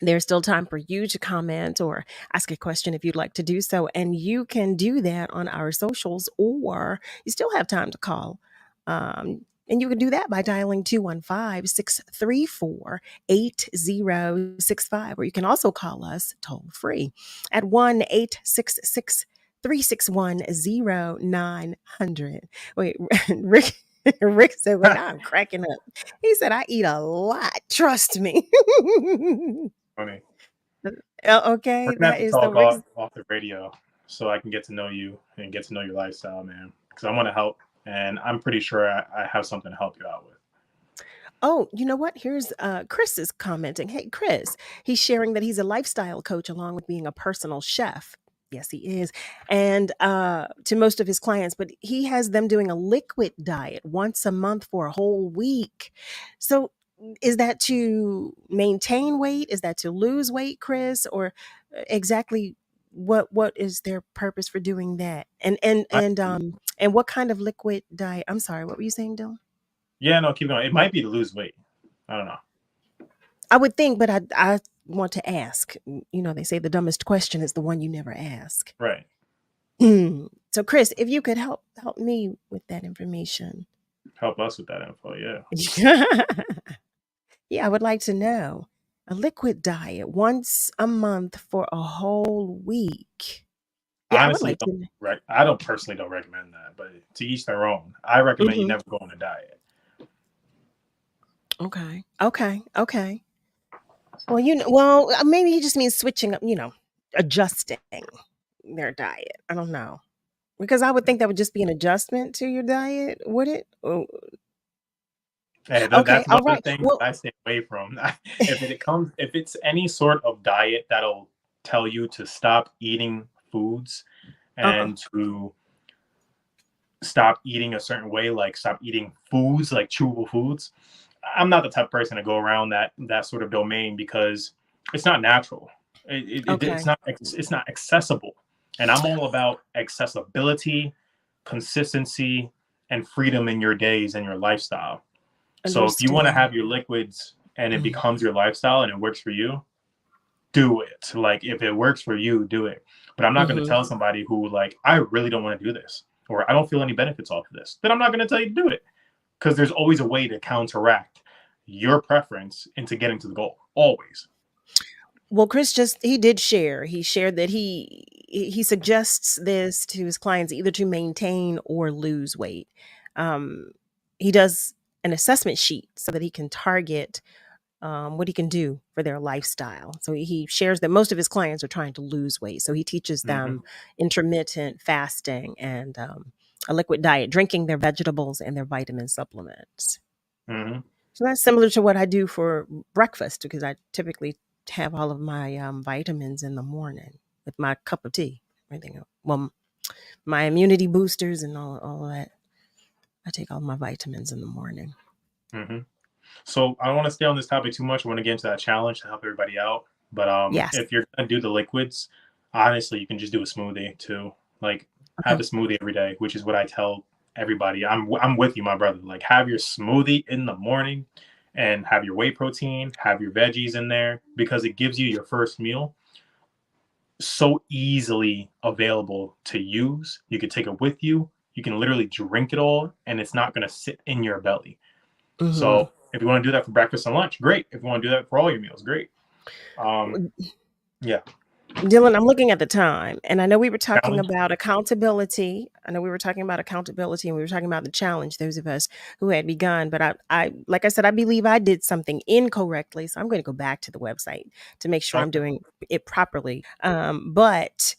There's still time for you to comment or ask a question if you'd like to do so. And you can do that on our socials, or you still have time to call. And you can do that by dialing 215-634-8065, or you can also call us toll free at 1-866-361-0900. Wait, Rick said, well, I'm cracking up. He said, I eat a lot. Trust me. Funny. Okay, that is the Rick off the radio so I can get to know you and get to know your lifestyle, man. Because I want to help, and I'm pretty sure I have something to help you out with. Oh, you know what? Here's Chris is commenting. Hey, Chris, he's sharing that he's a lifestyle coach along with being a personal chef. Yes, he is. And to most of his clients, but he has them doing a liquid diet once a month for a whole week. So is that to maintain weight? Is that to lose weight, Chris? Or exactly what is their purpose for doing that? And what kind of liquid diet? I'm sorry, what were you saying, Dylan? Yeah, no, keep going. It might be to lose weight. I don't know. I would think, but I want to ask. You know, they say the dumbest question is the one you never ask. Right. So, Chris, if you could help me with that information. Help us with that info, yeah. Yeah, I would like to know. A liquid diet once a month for a whole week. Yeah, I would Honestly, like to. I don't personally don't recommend that, but to each their own. I recommend you never go on a diet. Okay. Well, maybe he just means switching up, adjusting their diet. I don't know. Because I would think that would just be an adjustment to your diet, would it? Oh, Hey, okay, that's all one of the right. things Well, that I stay away from. If it's any sort of diet that'll tell you to stop eating foods and to stop eating a certain way, like stop eating foods like chewable foods, I'm not the type of person to go around that sort of domain because it's not natural. okay. It's not accessible, and I'm all about accessibility, consistency, and freedom in your days and your lifestyle. So if you want to Understood. have your liquids and it becomes your lifestyle and it works for you, do it. Like if it works for you, do it. But I'm not going to tell somebody who like, I really don't want to do this, or I don't feel any benefits off of this, then I'm not going to tell you to do it. Because there's always a way to counteract your preference into getting to the goal. Always. Well, Chris he did share. He shared that he suggests this to his clients either to maintain or lose weight. Um, he does an assessment sheet so that he can target what he can do for their lifestyle. So he shares that most of his clients are trying to lose weight. So he teaches them intermittent fasting and a liquid diet, drinking their vegetables and their vitamin supplements. So that's similar to what I do for breakfast because I typically have all of my vitamins in the morning with my cup of tea. Everything, well, my immunity boosters and all of that. I take all my vitamins in the morning. So I don't want to stay on this topic too much. I want to get into that challenge to help everybody out. But Yes. if you're gonna do the liquids, honestly, you can just do a smoothie too. Like have a smoothie every day, which is what I tell everybody. I'm with you, my brother. Like have your smoothie in the morning and have your whey protein, have your veggies in there because it gives you your first meal so easily available to use. You can take it with you. You can literally drink it all and it's not going to sit in your belly. So if you want to do that for breakfast and lunch, great. If you want to do that for all your meals, great. Yeah. Dylan, I'm looking at the time, and I know we were talking about accountability. And we were talking about the challenge, those of us who had begun. But I like I said, I believe I did something incorrectly. So I'm going to go back to the website to make sure I'm doing it properly. But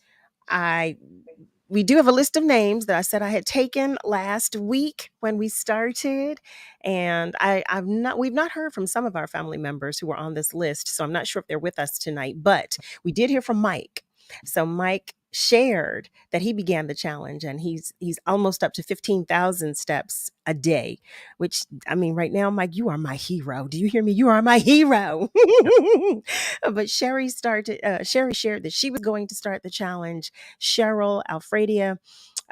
we do have a list of names that I said I had taken last week when we started. And we've not heard from some of our family members who were on this list. So I'm not sure if they're with us tonight, but we did hear from Mike. So Mike shared that he began the challenge and he's almost up to 15,000 steps a day, which I mean, right now, Mike, you are my hero. Do you hear me? You are my hero. But Sherry shared that she was going to start the challenge. Cheryl, Alfredia,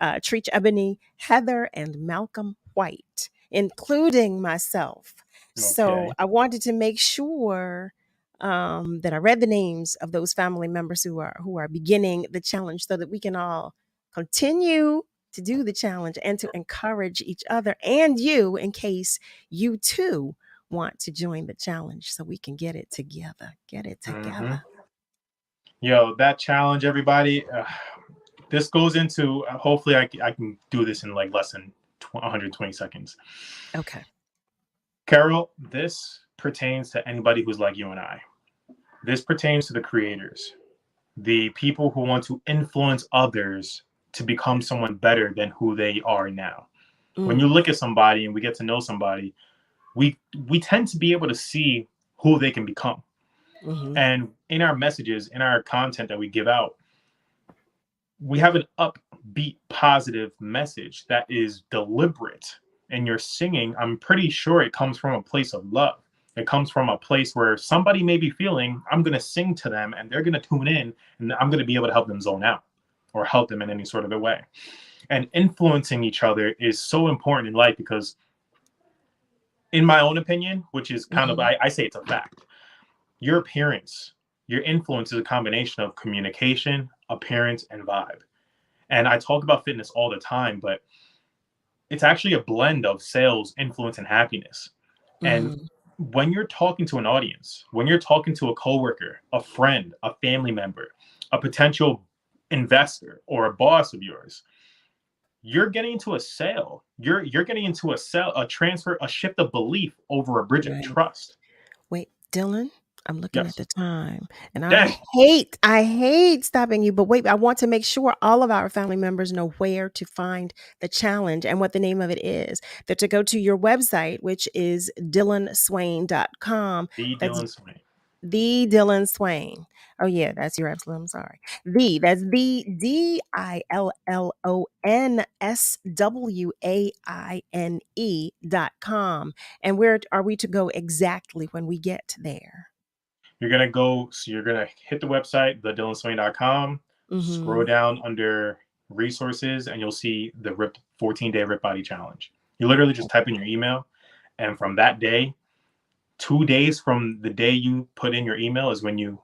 Treach Ebony, Heather, and Malcolm White, including myself. So I wanted to make sure that I read the names of those family members who are beginning the challenge so that we can all continue to do the challenge and to encourage each other and you in case you too want to join the challenge so we can get it together. Yo, that challenge, everybody. This goes into hopefully I can do this in like less than 120 seconds. Okay. Carol, this pertains to anybody who's like you and I. This pertains to the creators, the people who want to influence others to become someone better than who they are now. When you look at somebody and we get to know somebody, we tend to be able to see who they can become. And in our messages, in our content that we give out, we have an upbeat, positive message that is deliberate. And you're singing, I'm pretty sure it comes from a place of love. It comes from a place where somebody may be feeling, I'm going to sing to them and they're going to tune in and I'm going to be able to help them zone out or help them in any sort of a way. And influencing each other is so important in life because in my own opinion, which is kind of, I say it's a fact, your appearance, your influence is a combination of communication, appearance, and vibe. And I talk about fitness all the time, but it's actually a blend of sales, influence, and happiness. And when you're talking to an audience, when you're talking to a coworker, a friend, a family member, a potential investor, or a boss of yours, you're getting into a sale. You're getting into a transfer, a shift of belief over a bridge of trust. Wait, Dillon, I'm looking at the time, and Dang. I hate stopping you, but wait, I want to make sure all of our family members know where to find the challenge and what the name of it is. That to go to your website, which is DILLONSWAINE.com. The Dillon Swaine. The Dillon Swaine. Oh yeah, that's your absolute. I'm sorry. That's the DILLONSWAINE.com. And where are we to go exactly when we get there? You're gonna hit the website, thedillonswaine.com, scroll down under resources, and you'll see the 14-day Rip Body Challenge. You literally just type in your email, and from that day, 2 days from the day you put in your email is when you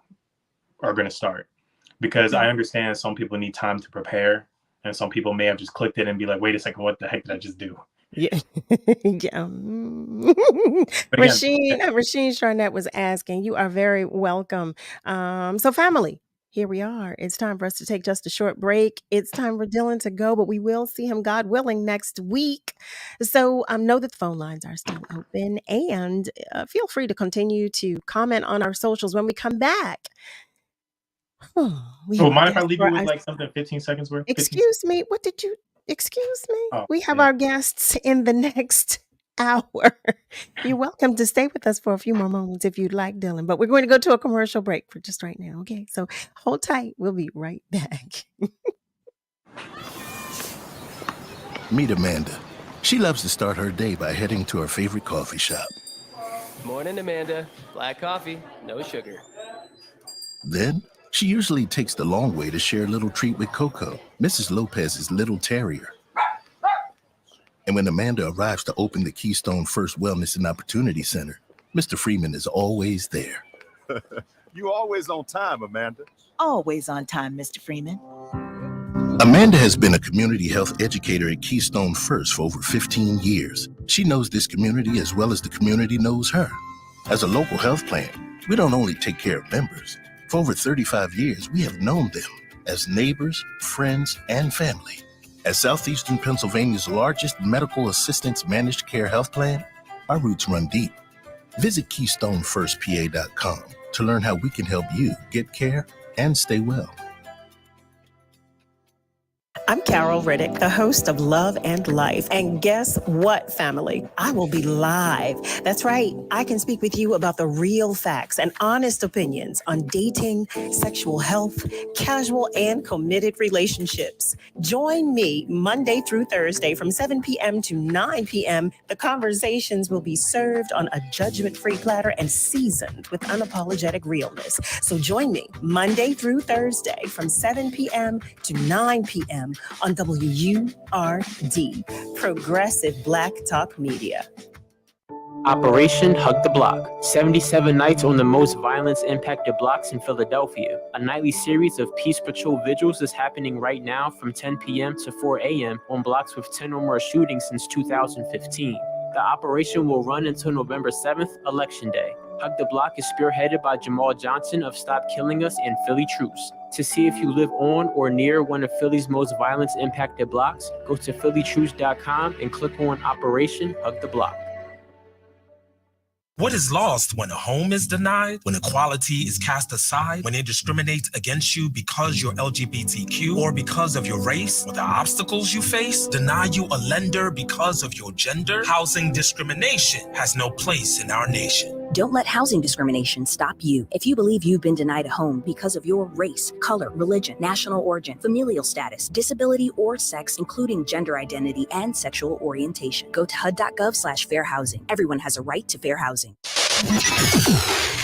are going to start. Because I understand some people need time to prepare, and some people may have just clicked it and be like, wait a second, what the heck did I just do? Yeah. Rasheen Charnett was asking. You are very welcome. So family, here we are. It's time for us to take just a short break. It's time for Dillon to go, but we will see him, God willing, next week. So know that the phone lines are still open, and feel free to continue to comment on our socials when we come back. Mind if I leave you with like something 15 seconds worth? Excuse me. What did you... Excuse me. Oh, we have our guests in the next hour. You're welcome to stay with us for a few more moments if you'd like, Dillon. But we're going to go to a commercial break for just right now. Okay, so hold tight. We'll be right back. Meet Amanda. She loves to start her day by heading to her favorite coffee shop. Morning, Amanda. Black coffee, no sugar. Then she usually takes the long way to share a little treat with Coco, Mrs. Lopez's little terrier. And when Amanda arrives to open the Keystone First Wellness and Opportunity Center, Mr. Freeman is always there. You always on time, Amanda. Always on time, Mr. Freeman. Amanda has been a community health educator at Keystone First for over 15 years. She knows this community as well as the community knows her. As a local health plan, we don't only take care of members. For over 35 years, we have known them as neighbors, friends, and family. As Southeastern Pennsylvania's largest medical assistance managed care health plan, our roots run deep. Visit KeystoneFirstPA.com to learn how we can help you get care and stay well. I'm Carol Riddick, the host of Love and Life. And guess what, family? I will be live. That's right. I can speak with you about the real facts and honest opinions on dating, sexual health, casual and committed relationships. Join me Monday through Thursday from 7 p.m. to 9 p.m. The conversations will be served on a judgment-free platter and seasoned with unapologetic realness. So join me Monday through Thursday from 7 p.m. to 9 p.m. on WURD, Progressive Black Talk Media. Operation Hug the Block. 77 nights on the most violence-impacted blocks in Philadelphia. A nightly series of Peace Patrol vigils is happening right now from 10 p.m. to 4 a.m. on blocks with 10 or more shootings since 2015. The operation will run until November 7th, Election Day. Hug the Block is spearheaded by Jamal Johnson of Stop Killing Us and Philly Truce. To see if you live on or near one of Philly's most violence-impacted blocks, go to phillytruce.com and click on Operation Hug the Block. What is lost when a home is denied, when equality is cast aside, when it discriminates against you because you're LGBTQ or because of your race, or the obstacles you face, deny you a lender because of your gender? Housing discrimination has no place in our nation. Don't let housing discrimination stop you. If you believe you've been denied a home because of your race, color, religion, national origin, familial status, disability, or sex, including gender identity and sexual orientation, go to HUD.gov/fair housing. Everyone has a right to fair housing.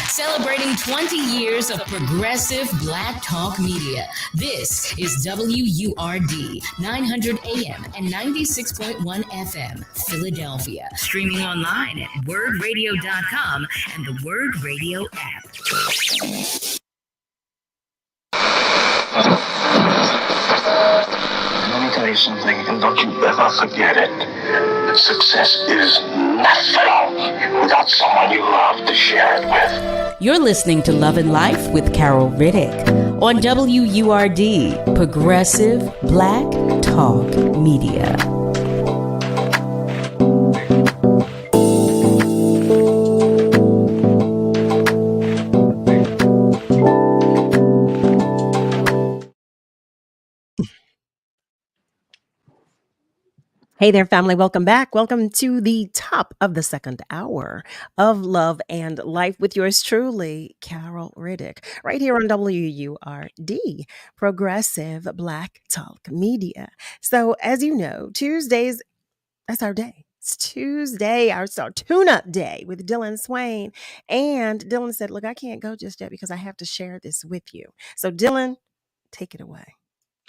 Celebrating 20 years of progressive Black Talk Media. This is WURD, 900 AM and 96.1 FM, Philadelphia. Streaming online at WURDradio.com and the WURD Radio app. say something, and don't you ever forget it. Success is nothing without someone you love to share it with. You're listening to Love and Life with Carol Riddick on WURD, Progressive Black Talk Media. Hey there, family. Welcome back. Welcome to the top of the second hour of Love and Life with yours truly, Carol Riddick, right here on WURD, Progressive Black Talk Media. So, as you know, Tuesdays, that's our day. It's Tuesday, our tune-up day with Dillon Swaine. And Dillon said, look, I can't go just yet because I have to share this with you. So, Dillon, take it away.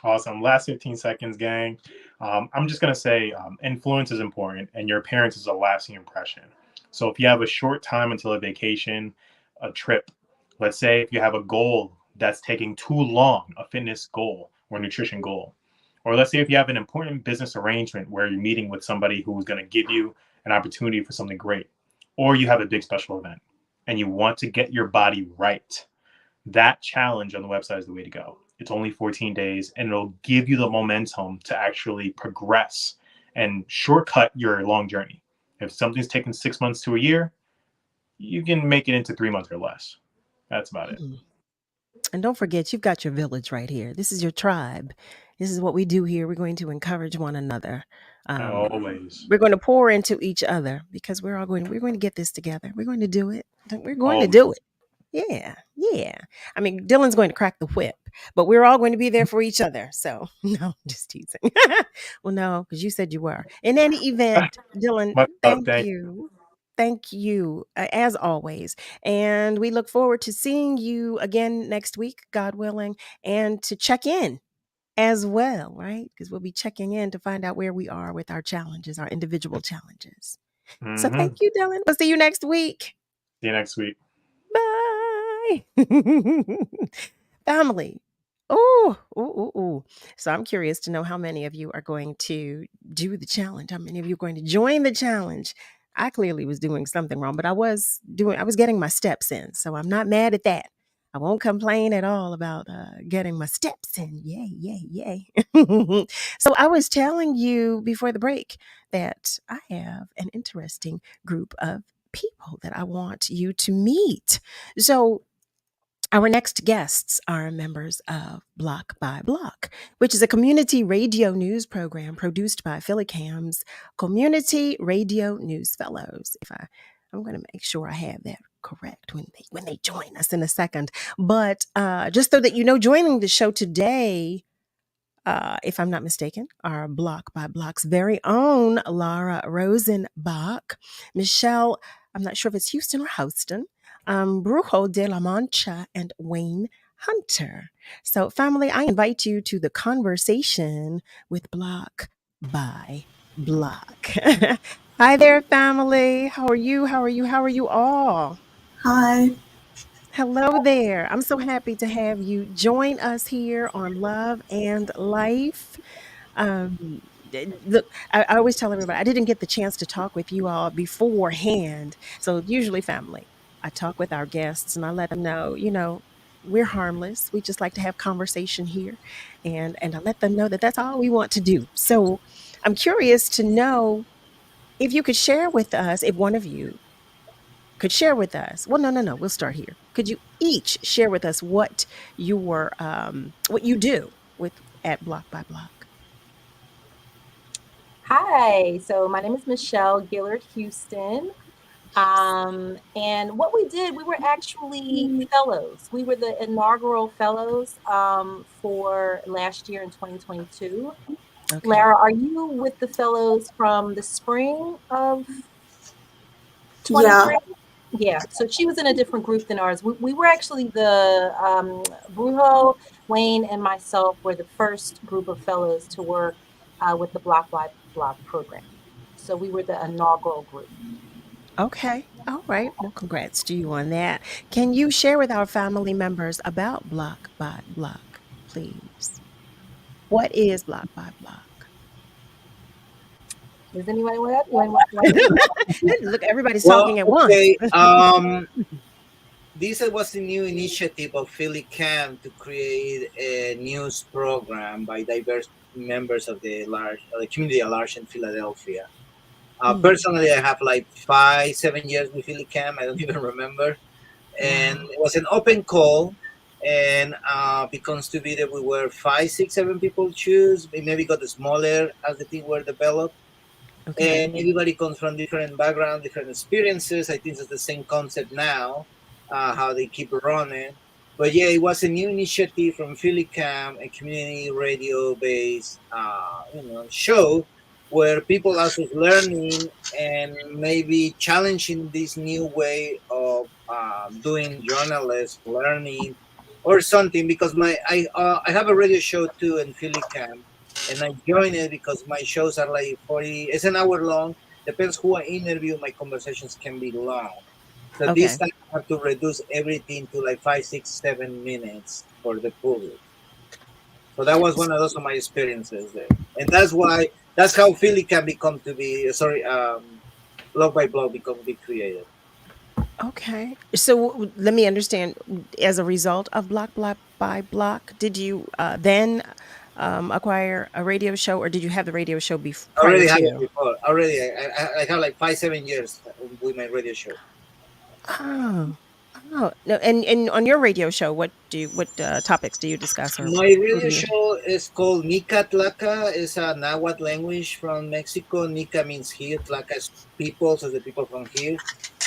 Awesome. Last 15 seconds, gang. I'm just going to say influence is important, and your appearance is a lasting impression. So if you have a short time until a vacation, a trip, let's say if you have a goal that's taking too long, a fitness goal or nutrition goal, or let's say if you have an important business arrangement where you're meeting with somebody who's going to give you an opportunity for something great, or you have a big special event and you want to get your body right, that challenge on the website is the way to go. It's only 14 days, and it'll give you the momentum to actually progress and shortcut your long journey. If something's taken 6 months to a year, you can make it into 3 months or less. That's about it. And don't forget, you've got your village right here. This is your tribe. This is what we do here. We're going to encourage one another. Always. We're going to pour into each other because we're going to get this together. We're going to do it. We're going to do it. Yeah. I mean, Dillon's going to crack the whip, but we're all going to be there for each other. So, no, just teasing. Well, no, because you said you were. In any event, Dillon, thank you. Thank you, as always. And we look forward to seeing you again next week, God willing, and to check in as well, right? Because we'll be checking in to find out where we are with our challenges, our individual challenges. So thank you, Dillon. We'll see you next week. See you next week. Bye. Family. Oh. So I'm curious to know how many of you are going to do the challenge. How many of you are going to join the challenge? I clearly was doing something wrong, but I was getting my steps in. So I'm not mad at that. I won't complain at all about getting my steps in. Yay. So I was telling you before the break that I have an interesting group of people that I want you to meet. So our next guests are members of Block by Block, which is a community radio news program produced by Philly Cam's Community Radio News Fellows. I'm going to make sure I have that correct when they join us in a second. But just so that you know, joining the show today, if I'm not mistaken, are Block by Block's very own Lara Rosenbach, Michelle, I'm not sure if it's Houston or Houston, Brujo de la Mancha, and Wayne Hunter. So, family, I invite you to the conversation with Block by Block. Hi there, family. How are you? How are you all? Hi. Hello there. I'm so happy to have you join us here on Love and Life. Look, I always tell everybody I didn't get the chance to talk with you all beforehand. So usually, family, I talk with our guests and I let them know, we're harmless. We just like to have conversation here, and I let them know that that's all we want to do. So I'm curious to know if you could share with us, if one of you could share with us. Well, no. We'll start here. Could you each share with us what you do at Block by Block? Hi. So my name is Michelle Gillard Houston. And what we did, we were actually fellows. We were the inaugural fellows for last year in 2022. Okay. Lara, are you with the fellows from the spring of 23? Yeah. So she was in a different group than ours. We were actually the Brujo, Wayne, and myself were the first group of fellows to work with the Block by Block program. So we were the inaugural group. Okay. All right. Well, congrats to you on that. Can you share with our family members about Block by Block, please? What is Block by Block? Does anybody want Look, everybody's Well, talking at okay. once. This was a new initiative of Philly Camp to create a news program by diverse members of the community at large in Philadelphia. Personally, I have like 5-7 years with Philly Camp. I don't even remember. And it was an open call. And because to be that we were 5, 6, 7 people choose, we maybe got smaller as the team were developed. Okay. And everybody comes from different background, different experiences. I think it's the same concept now, how they keep running. But yeah, it was a new initiative from Philly Camp, a community radio-based, show where people are learning and maybe challenging this new way of doing journalism, learning, or something. Because I have a radio show too in Philly Camp, and I join it because my shows are like 40. It's an hour long. Depends who I interview. My conversations can be long. So this Okay. time I have to reduce everything to like 5, 6, 7 minutes for the public. So that was one of those of my experiences there, and that's how Philly can become to be. Sorry, blog by blog become be created. Okay. So let me understand. As a result of Block by Block, did you then acquire a radio show, or did you have the radio show I prior already had it to? before. Already, I have like 5, 7 years with my radio show. Oh, oh. No, and on your radio show, what topics do you discuss, or My who radio do you? show is called Nica Tlaca. It's a Nahuatl language from Mexico. Nica means here. Tlaca is people, so the people from here.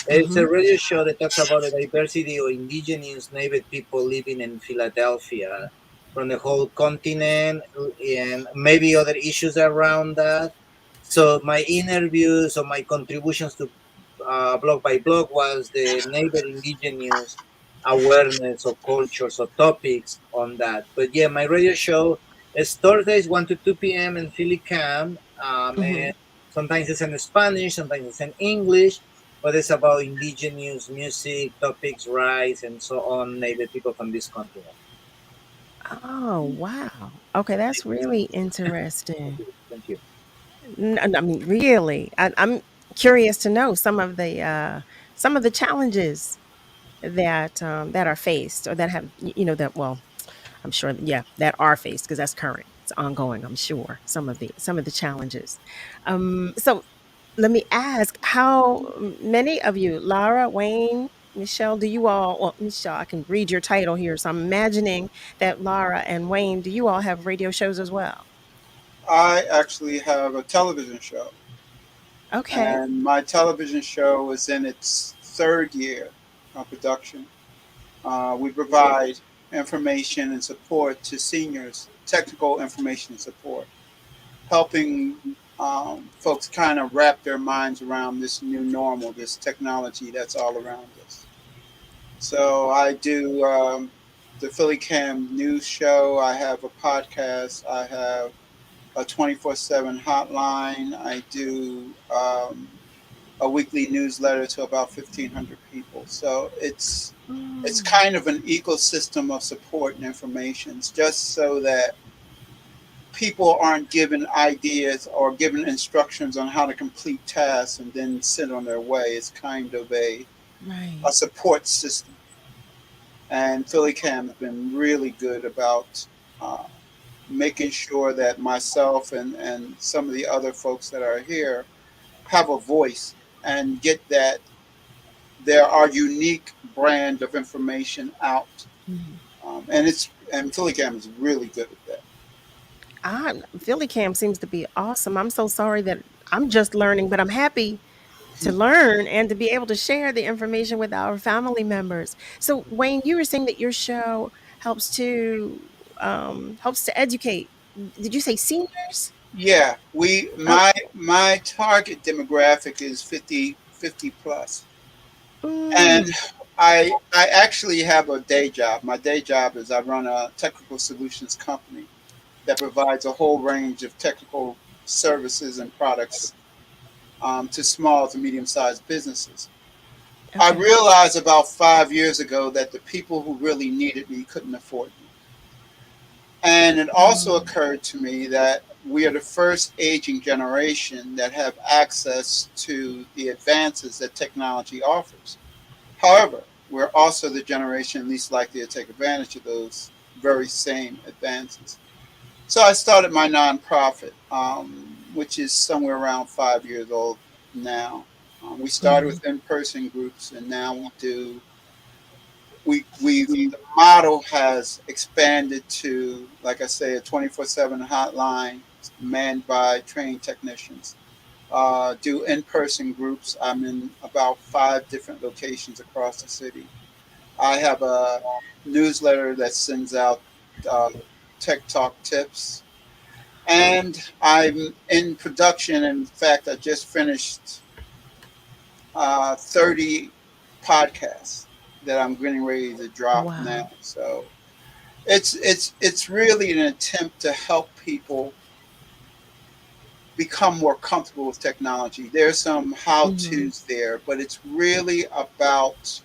It's a radio show that talks about the diversity of indigenous native people living in Philadelphia from the whole continent and maybe other issues around that. So my interviews or my contributions to Block by Block was the native indigenous awareness of cultures or topics on that. But yeah, my radio show is Thursdays 1 to 2 p.m. in Philly Camp. And sometimes it's in Spanish, sometimes it's in English, but it's about indigenous music, topics, rights, and so on, native people from this continent. Oh, wow. Okay, that's really interesting. Thank you. I mean, really, I'm curious to know some of the challenges that are faced, or that have that, well, I'm sure, yeah, that are faced, because that's current, it's ongoing. I'm sure some of the challenges. So let me ask, how many of you, Lara, Wayne, Michelle, do you all? Well, Michelle, I can read your title here, so I'm imagining that Lara and Wayne, do you all have radio shows as well? I actually have a television show, Okay. and my television show is in its third year of production. We provide information and support to seniors, technical information and support, helping folks kind of wrap their minds around this new normal, this technology that's all around us. So I do the Philly Cam News Show. I have a podcast. I have a 24/7 hotline. I do a weekly newsletter to about 1,500 people. So it's kind of an ecosystem of support and information, just so that people aren't given ideas or given instructions on how to complete tasks and then sit on their way. It's kind of a support system. And Philly Cam has been really good about making sure that myself and some of the other folks that are here have a voice and get that there are unique brand of information out. And Philly Cam is really good at that. Philly Cam seems to be awesome. I'm so sorry that I'm just learning, but I'm happy to learn and to be able to share the information with our family members. So, Wayne, you were saying that your show helps to educate. Did you say seniors? Yeah, my target demographic is 50 plus. And I actually have a day job. My day job is I run a technical solutions company that provides a whole range of technical services and products to small to medium-sized businesses. I realized about 5 years ago that the people who really needed me couldn't afford me. And it also occurred to me that we are the first aging generation that have access to the advances that technology offers. However, we're also the generation least likely to take advantage of those very same advances. So I started my nonprofit, which is somewhere around 5 years old now. We started with in-person groups, and now we do. We the model has expanded to, like I say, a 24/7 hotline manned by trained technicians. Do in-person groups. I'm in about 5 different locations across the city. I have a newsletter that sends out uh, tech talk tips, and I'm in production. In fact, I just finished 30 podcasts that I'm getting ready to drop now. Wow. So it's really an attempt to help people become more comfortable with technology. There's some how-tos there, but it's really about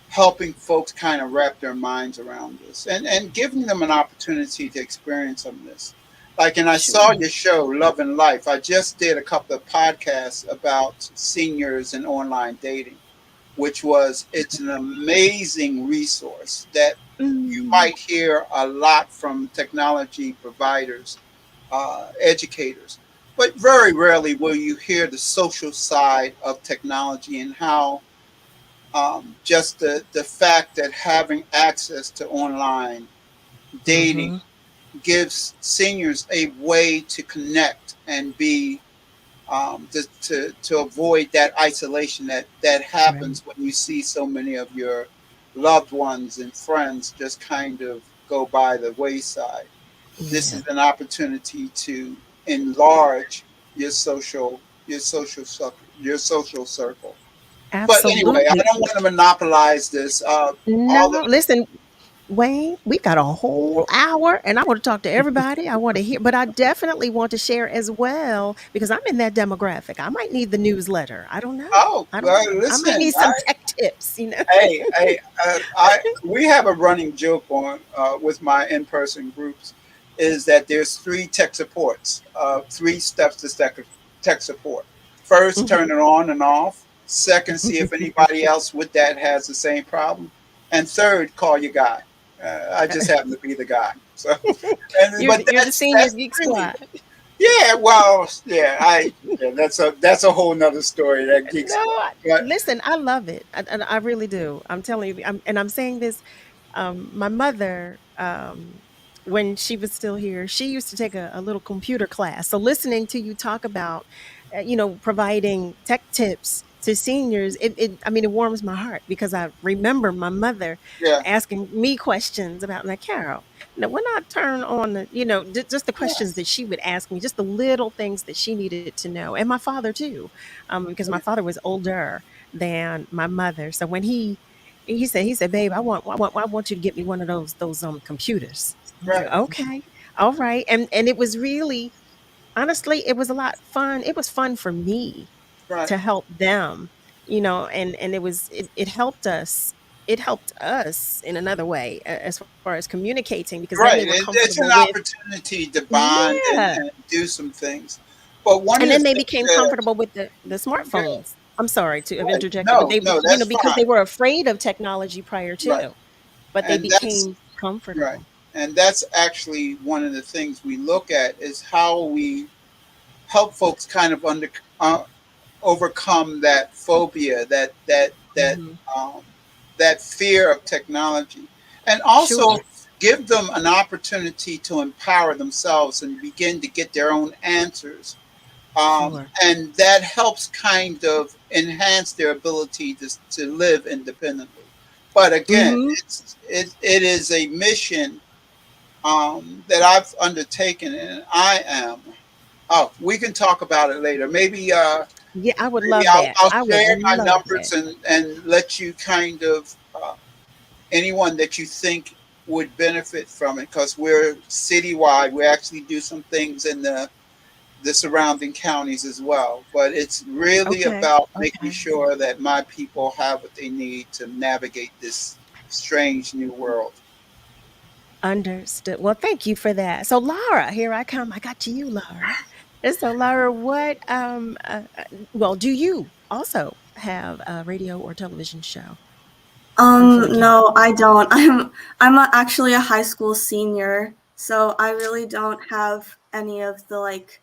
helping folks kind of wrap their minds around this and giving them an opportunity to experience some of this. Like, and I saw your show, Love and Life. I just did a couple of podcasts about seniors and online dating, which was, it's an amazing resource that you might hear a lot from technology providers, educators, but very rarely will you hear the social side of technology and how just the fact that having access to online dating gives seniors a way to connect and be to avoid that isolation that happens when you see so many of your loved ones and friends just kind of go by the wayside. This is an opportunity to enlarge your social circle. But anyway, I Absolutely. don't want to monopolize this. No, All the listen, Wayne, we got a whole hour and I want to talk to everybody. I want to hear, but I definitely want to share as well because I'm in that demographic. I might need the newsletter. I don't know. Oh, I don't well, know. I might listen, need some tech tips, we have a running joke on with my in-person groups is that there's 3 tech supports, 3 steps to tech support. First, turn it on and off. Second, see if anybody else with that has the same problem. And third, call your guy. I just happen to be the guy. So, but You're the senior that's geek really, squad. yeah. Well, that's a whole nother story. That geek No, squad. But listen, I love it. I really do. I'm telling you, I'm saying this. My mother, when she was still here, she used to take a little computer class. So listening to you talk about, providing tech tips to seniors, I mean, it warms my heart because I remember my mother yeah, asking me questions about, like, Carol, when I turn on the, just the questions that she would ask me, just the little things that she needed to know. And my father too, because my father was older than my mother. So when he said, babe, I want you to get me one of those computers. I was like, right, okay, all right. And it was really, honestly, it was a lot fun. It was fun for me right. to help them, and it helped us. It helped us in another way, as far as communicating, because then Right. they were It's an comfortable with, opportunity to bond yeah. and do some things. But one of And the then they things became that, comfortable with the yeah, smartphones. I'm sorry to have right. interjected, but No, they, no, that's because fine. they were afraid of technology prior Right. to, but they And that's became right. comfortable. And that's actually one of the things we look at is how we help folks kind of overcome that phobia, Mhm. um, that fear of technology, and also Sure, give them an opportunity to empower themselves and begin to get their own answers. sure. And that helps kind of enhance their ability to live independently. But again, Mhm. it is a mission that I've undertaken, and I am. Oh, we can talk about it later. Yeah, I would Maybe love that. I'll I would share my love numbers that. and let you kind of anyone that you think would benefit from it, because we're citywide. We actually do some things in the surrounding counties as well. But it's really Okay, about making okay. sure that my people have what they need to navigate this strange new world. Understood. Well, thank you for that. So, Laura, here I come. I got to you, Laura. And so, Laura, what? Well, do you also have a radio or television show? No, I don't. Actually a high school senior, so I really don't have any of the like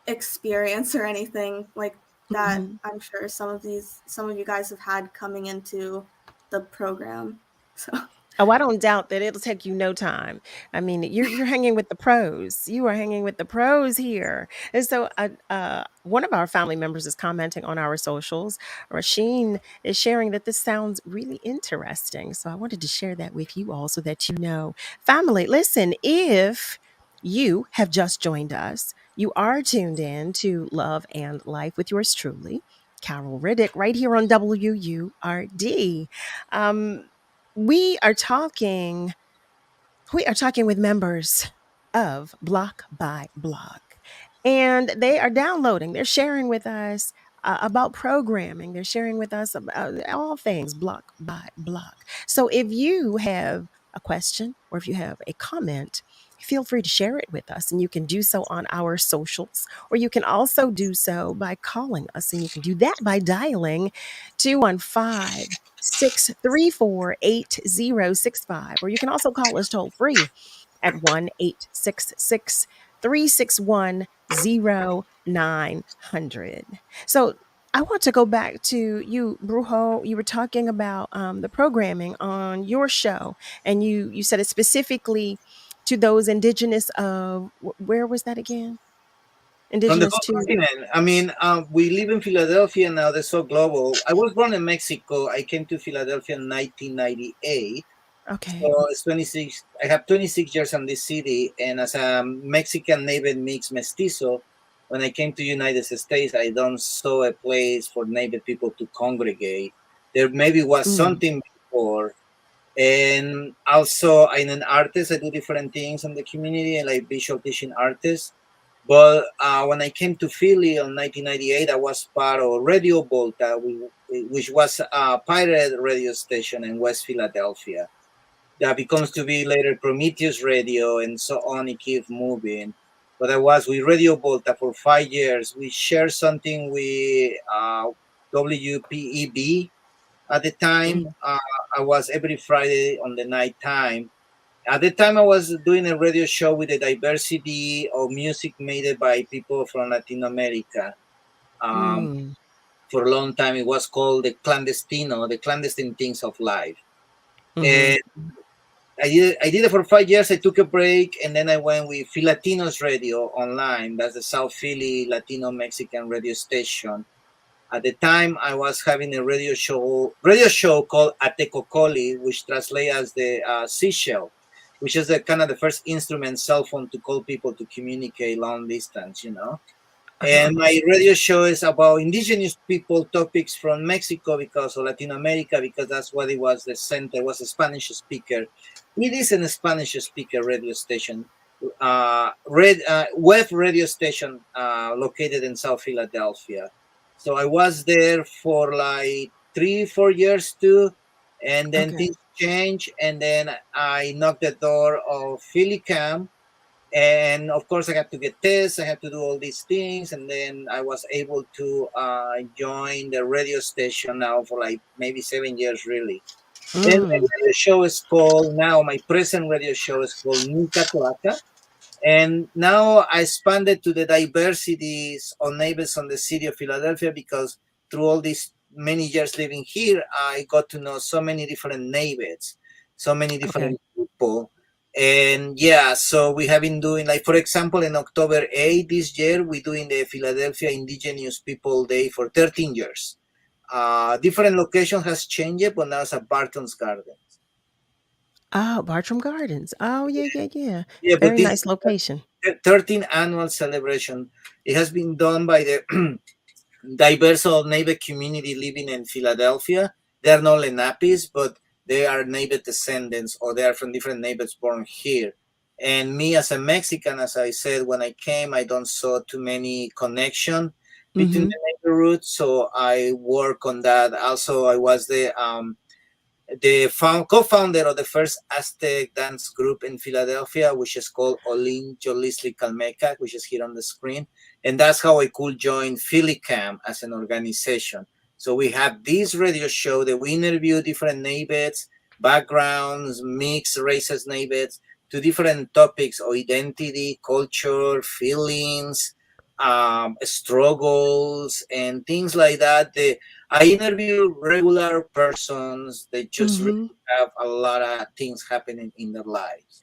experience or anything like that. I'm sure some of you guys have had coming into the program. So Oh, I don't doubt that it'll take you no time. I mean, you're hanging with the pros. You are hanging with the pros here. And so, one of our family members is commenting on our socials. Rasheen is sharing that this sounds really interesting. So I wanted to share that with you all so that you know. Family, listen, if you have just joined us, you are tuned in to Love and Life with yours truly, Carol Riddick, right here on WURD. Um, we are talking with members of Block by Block, and they are downloading, they're sharing with us about programming, they're sharing with us about all things Block by Block. So if you have a question or if you have a comment, feel free to share it with us, and you can do so on our socials, or you can also do so by calling us, and you can do that by dialing 215 634 8065, or you can also call us toll free at 1-866 361 0900. So I want to go back to you, Brujo. You were talking about the programming on your show, and you said it specifically to those indigenous of where was that again? From the Indigenous whole to continent. I mean, we live in Philadelphia now. That's so global. I was born in Mexico. I came to Philadelphia in 1998. Okay. So it's 26. I have 26 years in this city, and as a Mexican native mixed mestizo, when I came to United States, I don't saw a place for native people to congregate. There maybe was something before, and also I'm an artist. I do different things in the community, like visual teaching artist. But when I came to Philly in 1998, I was part of Radio Volta, which was a pirate radio station in West Philadelphia that becomes to be later Prometheus Radio, and so on. It keeps moving. But I was with Radio Volta for 5 years. We shared something with WPEB at the time. I was every Friday on the night time. At the time, I was doing a radio show with the diversity of music made by people from Latin America. For a long time, it was called the clandestine things of life. And I did it for 5 years. I took a break, and then I went with Filatinos Radio Online. That's the South Philly Latino Mexican radio station. At the time, I was having a radio show called Atecocoli, which translates as the seashell, which is the kind of the first instrument cell phone to call people to communicate long distance, you know. And my radio show is about indigenous people topics from Mexico because of Latin America, because that's what it was. The center was a Spanish speaker. It is a Spanish speaker radio station, web radio station located in South Philadelphia. So I was there for like 3-4 years too, and then things changed, and then I knocked the door of Philicam. And of course, I had to get tests. I had to do all these things, and then I was able to join the radio station now for like maybe 7 years, really. And my radio show is called now. My present radio show is called Nicatlaka, and now I expanded to the diversities of neighbors on the city of Philadelphia because through all these many years living here, I got to know so many different neighbors, so many different people. And yeah, so we have been doing, like, for example, in October 8 this year, we're doing the Philadelphia Indigenous People Day for 13 years. Different location has changed, but now it's at Barton's Garden. Oh, Bartram Gardens. Oh, yeah. Yeah, but Very this nice location. 13th annual celebration. It has been done by the diverse neighbor community living in Philadelphia. They are not Lenapis, but they are neighbor descendants, or they are from different neighbors born here. And me as a Mexican, as I said, when I came, I don't saw too many connection between the neighborhoods. So I work on that. Also, I was the the co-founder of the first Aztec dance group in Philadelphia, which is called Olin Jolisli Kalmeka, which is here on the screen. And that's how I could join PhillyCam as an organization. So we have this radio show that we interview different neighbors, backgrounds, mixed races neighbors, to different topics of identity, culture, feelings, struggles, and things like that. I interview regular persons that just really have a lot of things happening in their lives.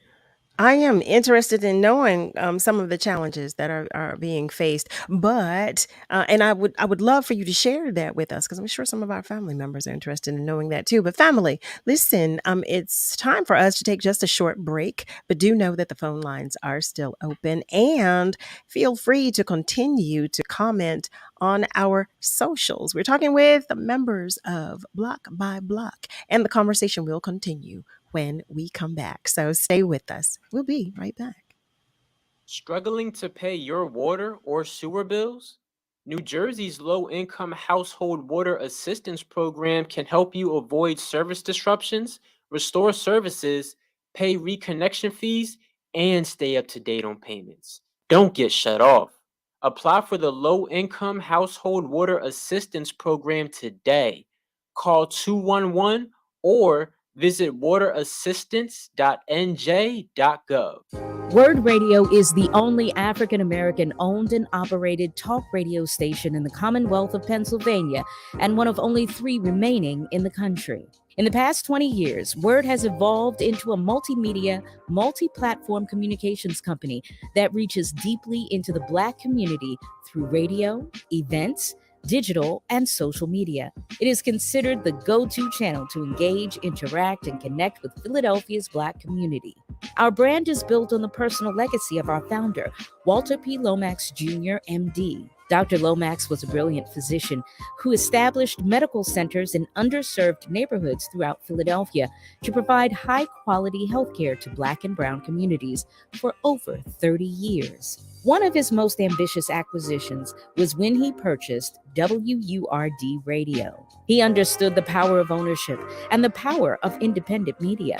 I am interested in knowing some of the challenges that are being faced, but and I would love for you to share that with us because I'm sure some of our family members are interested in knowing that too. But family, listen, it's time for us to take just a short break, but do know that the phone lines are still open, and feel free to continue to comment on our socials. We're talking with the members of Block by Block, and the conversation will continue when we come back. So stay with us. We'll be right back. Struggling to pay your water or sewer bills? New Jersey's low-income household water assistance program can help you avoid service disruptions, restore services, pay reconnection fees, and stay up to date on payments. Don't get shut off. Apply for the low-income household water assistance program today. Call 211 or visit waterassistance.nj.gov. WURD Radio is the only African American owned and operated talk radio station in the Commonwealth of Pennsylvania and one of only 3 remaining in the country. In the past 20 years, WURD has evolved into a multimedia, multi-platform communications company that reaches deeply into the Black community through radio, events, digital, and social media. It is considered the go-to channel to engage, interact, and connect with Philadelphia's Black community. Our brand is built on the personal legacy of our founder, Walter P. Lomax Jr., MD. Dr. Lomax was a brilliant physician who established medical centers in underserved neighborhoods throughout Philadelphia to provide high-quality healthcare to Black and Brown communities for over 30 years. One of his most ambitious acquisitions was when he purchased WURD Radio. He understood the power of ownership and the power of independent media.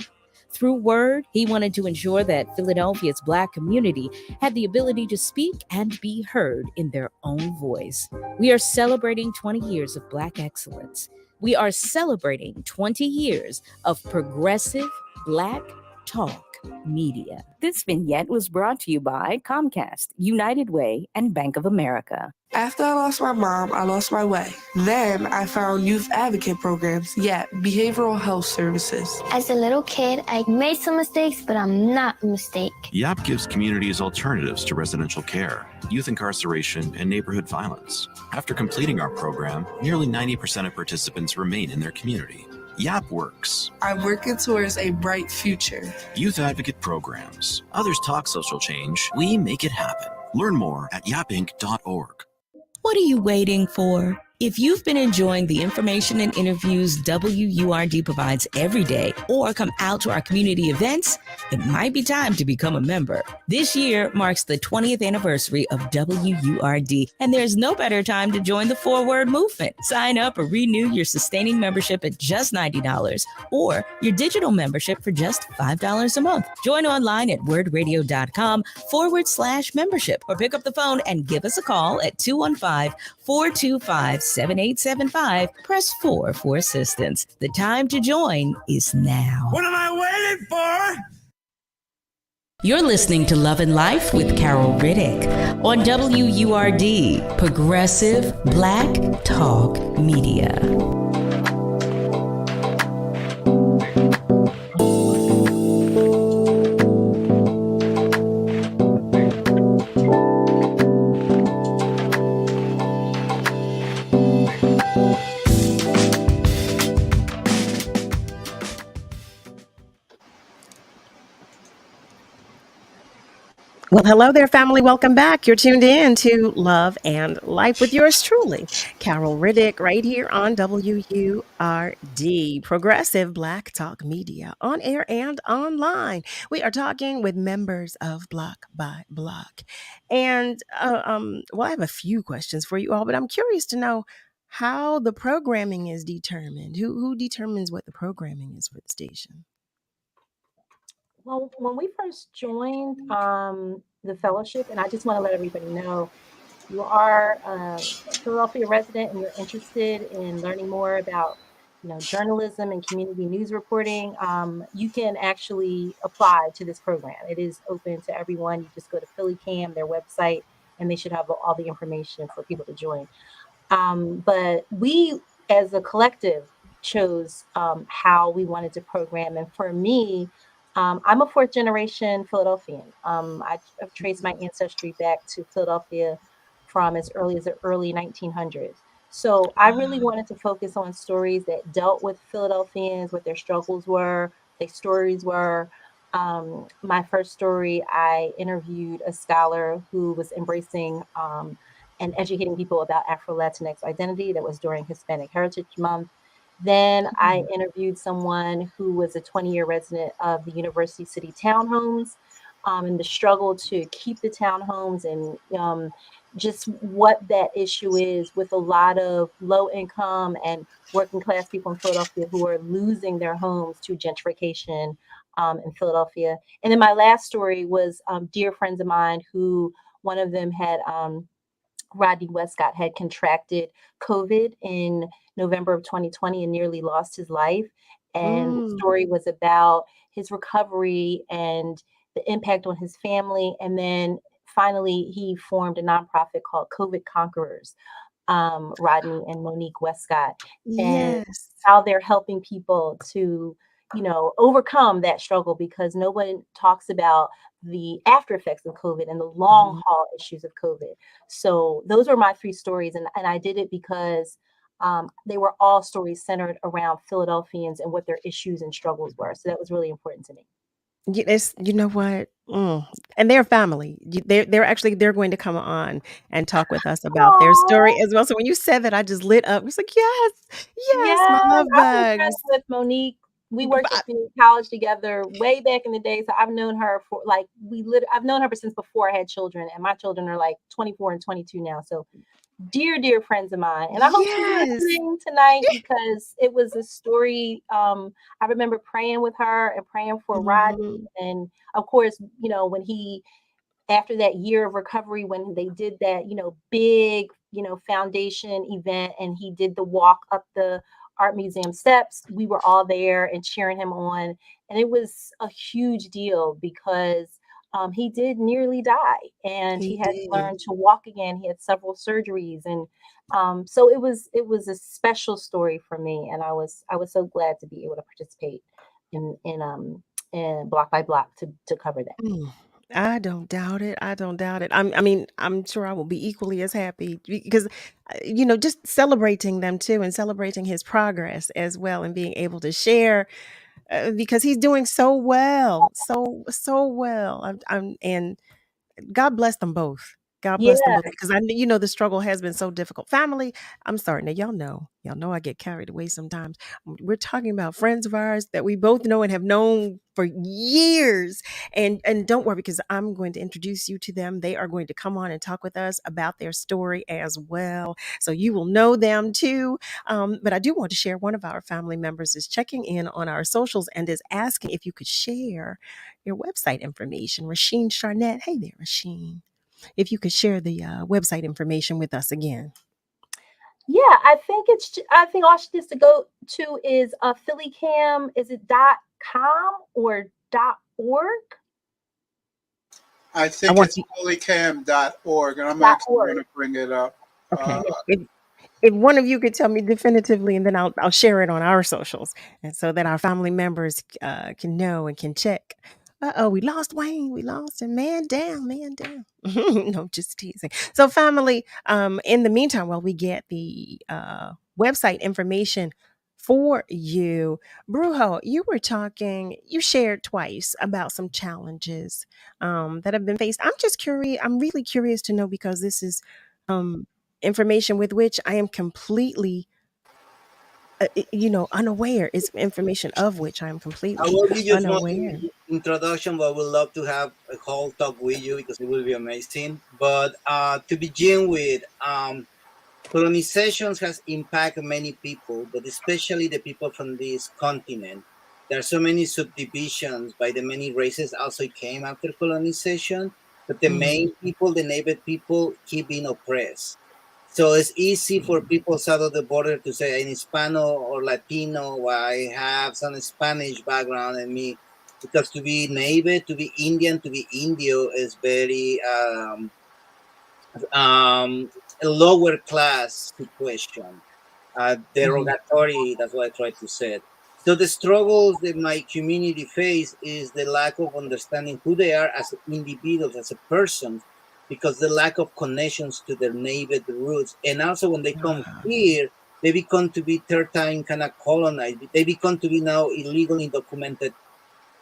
Through WURD, he wanted to ensure that Philadelphia's Black community had the ability to speak and be heard in their own voice. We are celebrating 20 years of Black excellence. We are celebrating 20 years of progressive Black talk media. This vignette was brought to you by Comcast, United Way, and Bank of America. After I lost my mom, I lost my way. Then I found youth advocate programs, behavioral health services. As a little kid, I made some mistakes, but I'm not a mistake. YAP gives communities alternatives to residential care, youth incarceration, and neighborhood violence. After completing our program, nearly 90% of participants remain in their community. YAP works. I'm working towards a bright future. Youth advocate programs. Others talk social change. We make it happen. Learn more at yapinc.org. What are you waiting for? If you've been enjoying the information and interviews WURD provides every day or come out to our community events, it might be time to become a member. This year marks the 20th anniversary of WURD, and there's no better time to join the forward movement. Sign up or renew your sustaining membership at just $90 or your digital membership for just $5 a month. Join online at wordradio.com/membership or pick up the phone and give us a call at 215-425-7875. Press 4 for assistance. The time to join is now. What am I waiting for? You're listening to Love and Life with Carol Riddick on WURD, Progressive Black Talk Media. Well, hello there, family. Welcome back. You're tuned in to Love and Life with yours truly, Carol Riddick, right here on WURD, Progressive Black Talk Media, on air and online. We are talking with members of Block by Block. And, well, I have a few questions for you all, but I'm curious to know, how the programming is determined. Who determines what the programming is for the station? Well, when we first joined the fellowship, and I just want to let everybody know, you are a Philadelphia resident and you're interested in learning more about, journalism and community news reporting, you can actually apply to this program. It is open to everyone. You just go to PhillyCam, their website, and they should have all the information for people to join. But we, as a collective, chose how we wanted to program. And for me, I'm a fourth generation Philadelphian. I've traced my ancestry back to Philadelphia from as early as the early 1900s. So I really wanted to focus on stories that dealt with Philadelphians, what their struggles were, their stories were. My first story, I interviewed a scholar who was embracing and educating people about Afro-Latinx identity. That was during Hispanic Heritage Month. Then I interviewed someone who was a 20-year resident of the University City townhomes, and the struggle to keep the townhomes, and just what that issue is with a lot of low income and working class people in Philadelphia who are losing their homes to gentrification in Philadelphia. And then my last story was dear friends of mine who, one of them had Rodney Westcott had contracted COVID in November of 2020 and nearly lost his life. And the story was about his recovery and the impact on his family. And then finally, he formed a nonprofit called COVID Conquerors, Rodney and Monique Westcott, and Yes. how they're helping people to, overcome that struggle, because no one talks about the after effects of COVID and the long haul issues of COVID. So those were my three stories. And I did it because they were all stories centered around Philadelphians and what their issues and struggles were. So that was really important to me. You know what? And they're family. They're going to come on and talk with us about their story as well. So when you said that, I just lit up. It's like, yes, my Yes, love I've been friends bugs. with Monique. We worked at community college together way back in the day. So I've known her for I've known her since before I had children, and my children are like 24 and 22 now. So dear, dear friends of mine. And I hope she's Yes. listening tonight, because it was a story. I remember praying with her and praying for Rodney. And of course, when he, after that year of recovery, when they did that, big, foundation event, and he did the walk up the art museum steps, we were all there and cheering him on. And it was a huge deal because he did nearly die, and he had to learn to walk again. He had several surgeries, and so it was a special story for me, and I was so glad to be able to participate in Block by Block to cover that. I don't doubt it. I don't doubt it. I mean, I'm sure I will be equally as happy because, just celebrating them too, and celebrating his progress as well, and being able to share because he's doing so well, so well. And God bless them both. God bless them Yeah. both, because the struggle has been so difficult. Family, I'm sorry. Now y'all know I get carried away sometimes. We're talking about friends of ours that we both know and have known for years. And don't worry, because I'm going to introduce you to them. They are going to come on and talk with us about their story as well. So you will know them too. But I do want to share, one of our family members is checking in on our socials and is asking if you could share your website information. Rasheen Charnett. Hey there, Rasheen. If you could share the website information with us again. Yeah, I think all she needs to go to is PhillyCam. Is it .com or .org? I think it's phillycam.org, and I'm actually going to bring it up. Okay. If one of you could tell me definitively, and then I'll share it on our socials, and so that our family members can know and can check. We lost Wayne. We lost him. Man down. No, just teasing. So family, in the meantime, while we get the website information for you, Brujo, you shared twice about some challenges that have been faced. I'm really curious to know, because this is information with which I am completely unaware. It's information of which I am I completely will give you a small unaware. introduction, but would love to have a whole talk with you because it will be amazing. But to begin with, colonizations has impacted many people, but especially the people from this continent. There are so many subdivisions by the many races also came after colonization, but the main people, the native people, keep being oppressed. So it's easy for people south of the border to say I'm Hispano or Latino, or I have some Spanish background in me, because to be native, to be Indian, to be Indio is very um, a lower class situation, derogatory. That's what I tried to say. So the struggles that my community face is the lack of understanding who they are as individuals, as a person, because the lack of connections to their native roots, and also when they come here, they become to be third time kind of colonized. They become to be now illegally documented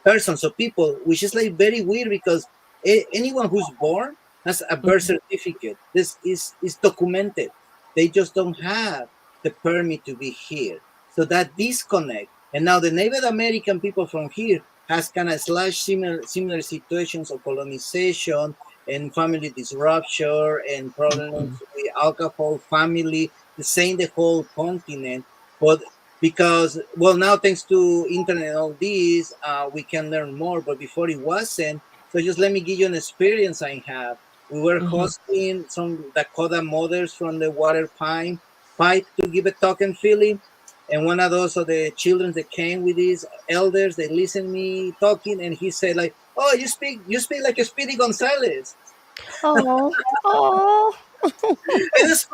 persons or people, which is like very weird because anyone who's born has a birth certificate. This is documented. They just don't have the permit to be here. So that disconnect. And now the Native American people from here has kind of slash similar situations of colonization and family disruption and problems with alcohol, family, the same the whole continent. But because well now thanks to internet and all these we can learn more, but before it wasn't. So just let me give you an experience I have. We were hosting some Dakota mothers from the water pipe to give a talk in Philly, and one of those of the children that came with these elders, they listened me talking, and he said like, oh, you speak like a Speedy Gonzalez. Oh, oh. It is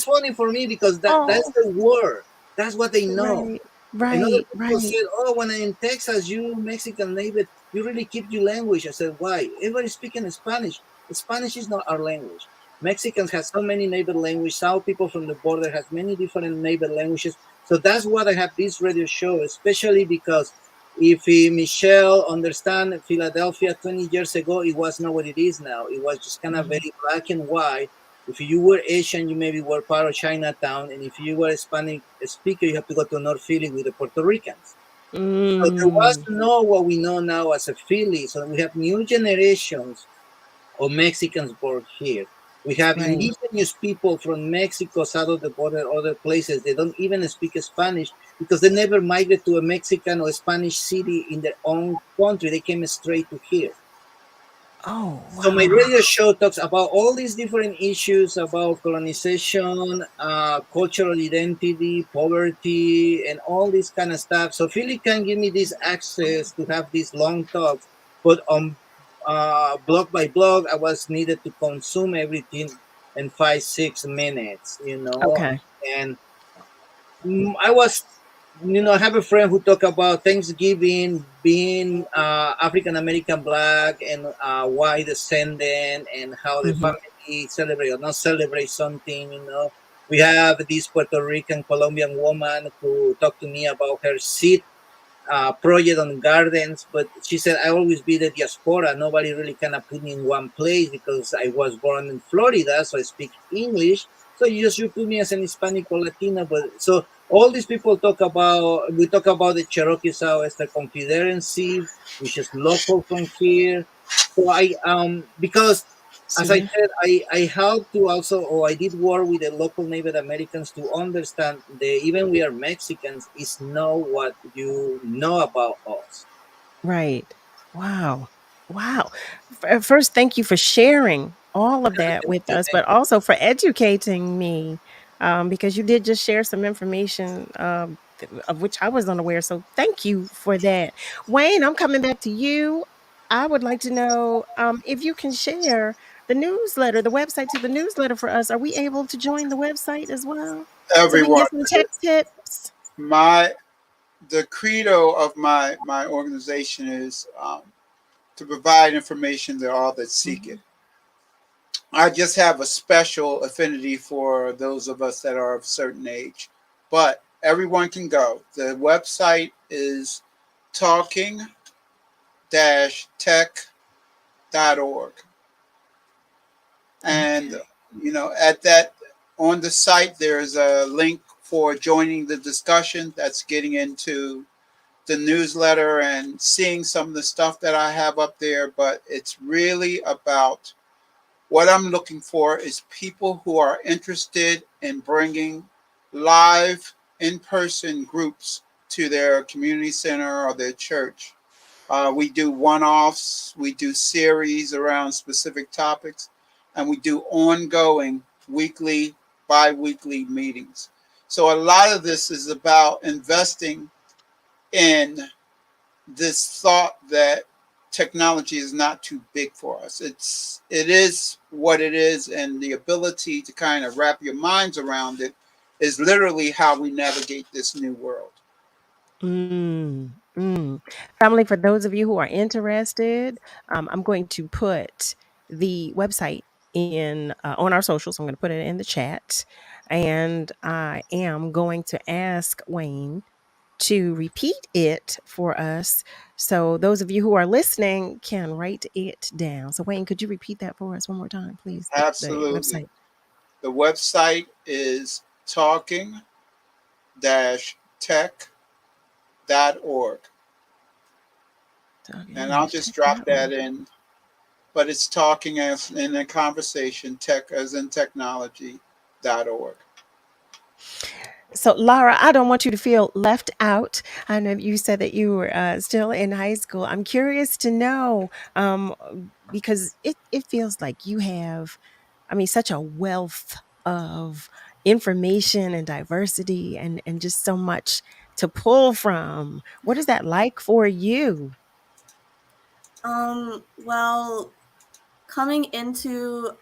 funny for me because that's Oh. the word. That's what they know. Right, And other right, people right. said, "Oh, when I'm in Texas, you Mexican neighbor, you really keep your language." I said, "Why? Everybody's speaking Spanish. Spanish is not our language. Mexicans have so many neighbor languages. South people from the border has many different neighbor languages. So that's what I have this radio show, especially because if Michelle understand Philadelphia 20 years ago, it was not what it is now. It was just kind of very black and white. If you were Asian, you maybe were part of Chinatown, and if you were a Hispanic speaker, you have to go to North Philly with the Puerto Ricans. So there was no what we know now as a Philly. So we have new generations of Mexicans born here. We have Right. indigenous people from Mexico, south of the border, other places. They don't even speak Spanish because they never migrated to a Mexican or Spanish city in their own country. They came straight to here. Oh, So my wow. radio show talks about all these different issues about colonization, cultural identity, poverty, and all this kind of stuff. So Philly can give me this access to have these long talks, but on blog by blog, I was needed to consume everything in 5-6 minutes, Okay. and I was, I have a friend who talk about Thanksgiving being African American black and white descendant and how the family celebrate or not celebrate something. We have this Puerto Rican Colombian woman who talked to me about her seed project on gardens, but she said I always be the diaspora. Nobody really kind of put me in one place because I was born in Florida, so I speak English. So you put me as an Hispanic or Latino, but so all these people we talk about the Cherokee Southwestern Confederacy, which is local from here. So because as I See? said, I helped to also, or I did work with the local Native Americans to understand that even we are Mexicans, is know what you know about us. Right. Wow. Wow. First, thank you for sharing all of that with us, but also for educating me, because you did just share some information of which I was unaware. So thank you for that. Wayne, I'm coming back to you. I would like to know if you can share the newsletter, the website to the newsletter for us. Are we able to join the website as well so we can Everyone, get some tech tips? the credo of my organization is to provide information to all that seek it. I just have a special affinity for those of us that are of a certain age, but everyone can go. The website is talking-tech.org. And, at that, on the site, there's a link for joining the discussion that's getting into the newsletter and seeing some of the stuff that I have up there. But it's really about What I'm looking for is people who are interested in bringing live in-person groups to their community center or their church. We do one-offs, we do series around specific topics, and we do ongoing weekly, bi-weekly meetings. So a lot of this is about investing in this thought that technology is not too big for us. It is what it is, and the ability to kind of wrap your minds around it is literally how we navigate this new world. Family, for those of you who are interested, I'm going to put the website in on our socials. I'm going to put it in the chat, and I am going to ask Wayne to repeat it for us, so those of you who are listening can write it down. So, Wayne, could you repeat that for us one more time, please? The Absolutely. website. The website is talking-tech.org. And I'll just drop that in, but it's talking as in a conversation, tech as in technology.org. So, Laura, I don't want you to feel left out. I know you said that you were still in high school. I'm curious to know, because it feels like you have, I mean, such a wealth of information and diversity and just so much to pull from. What is that like for you? Well, coming into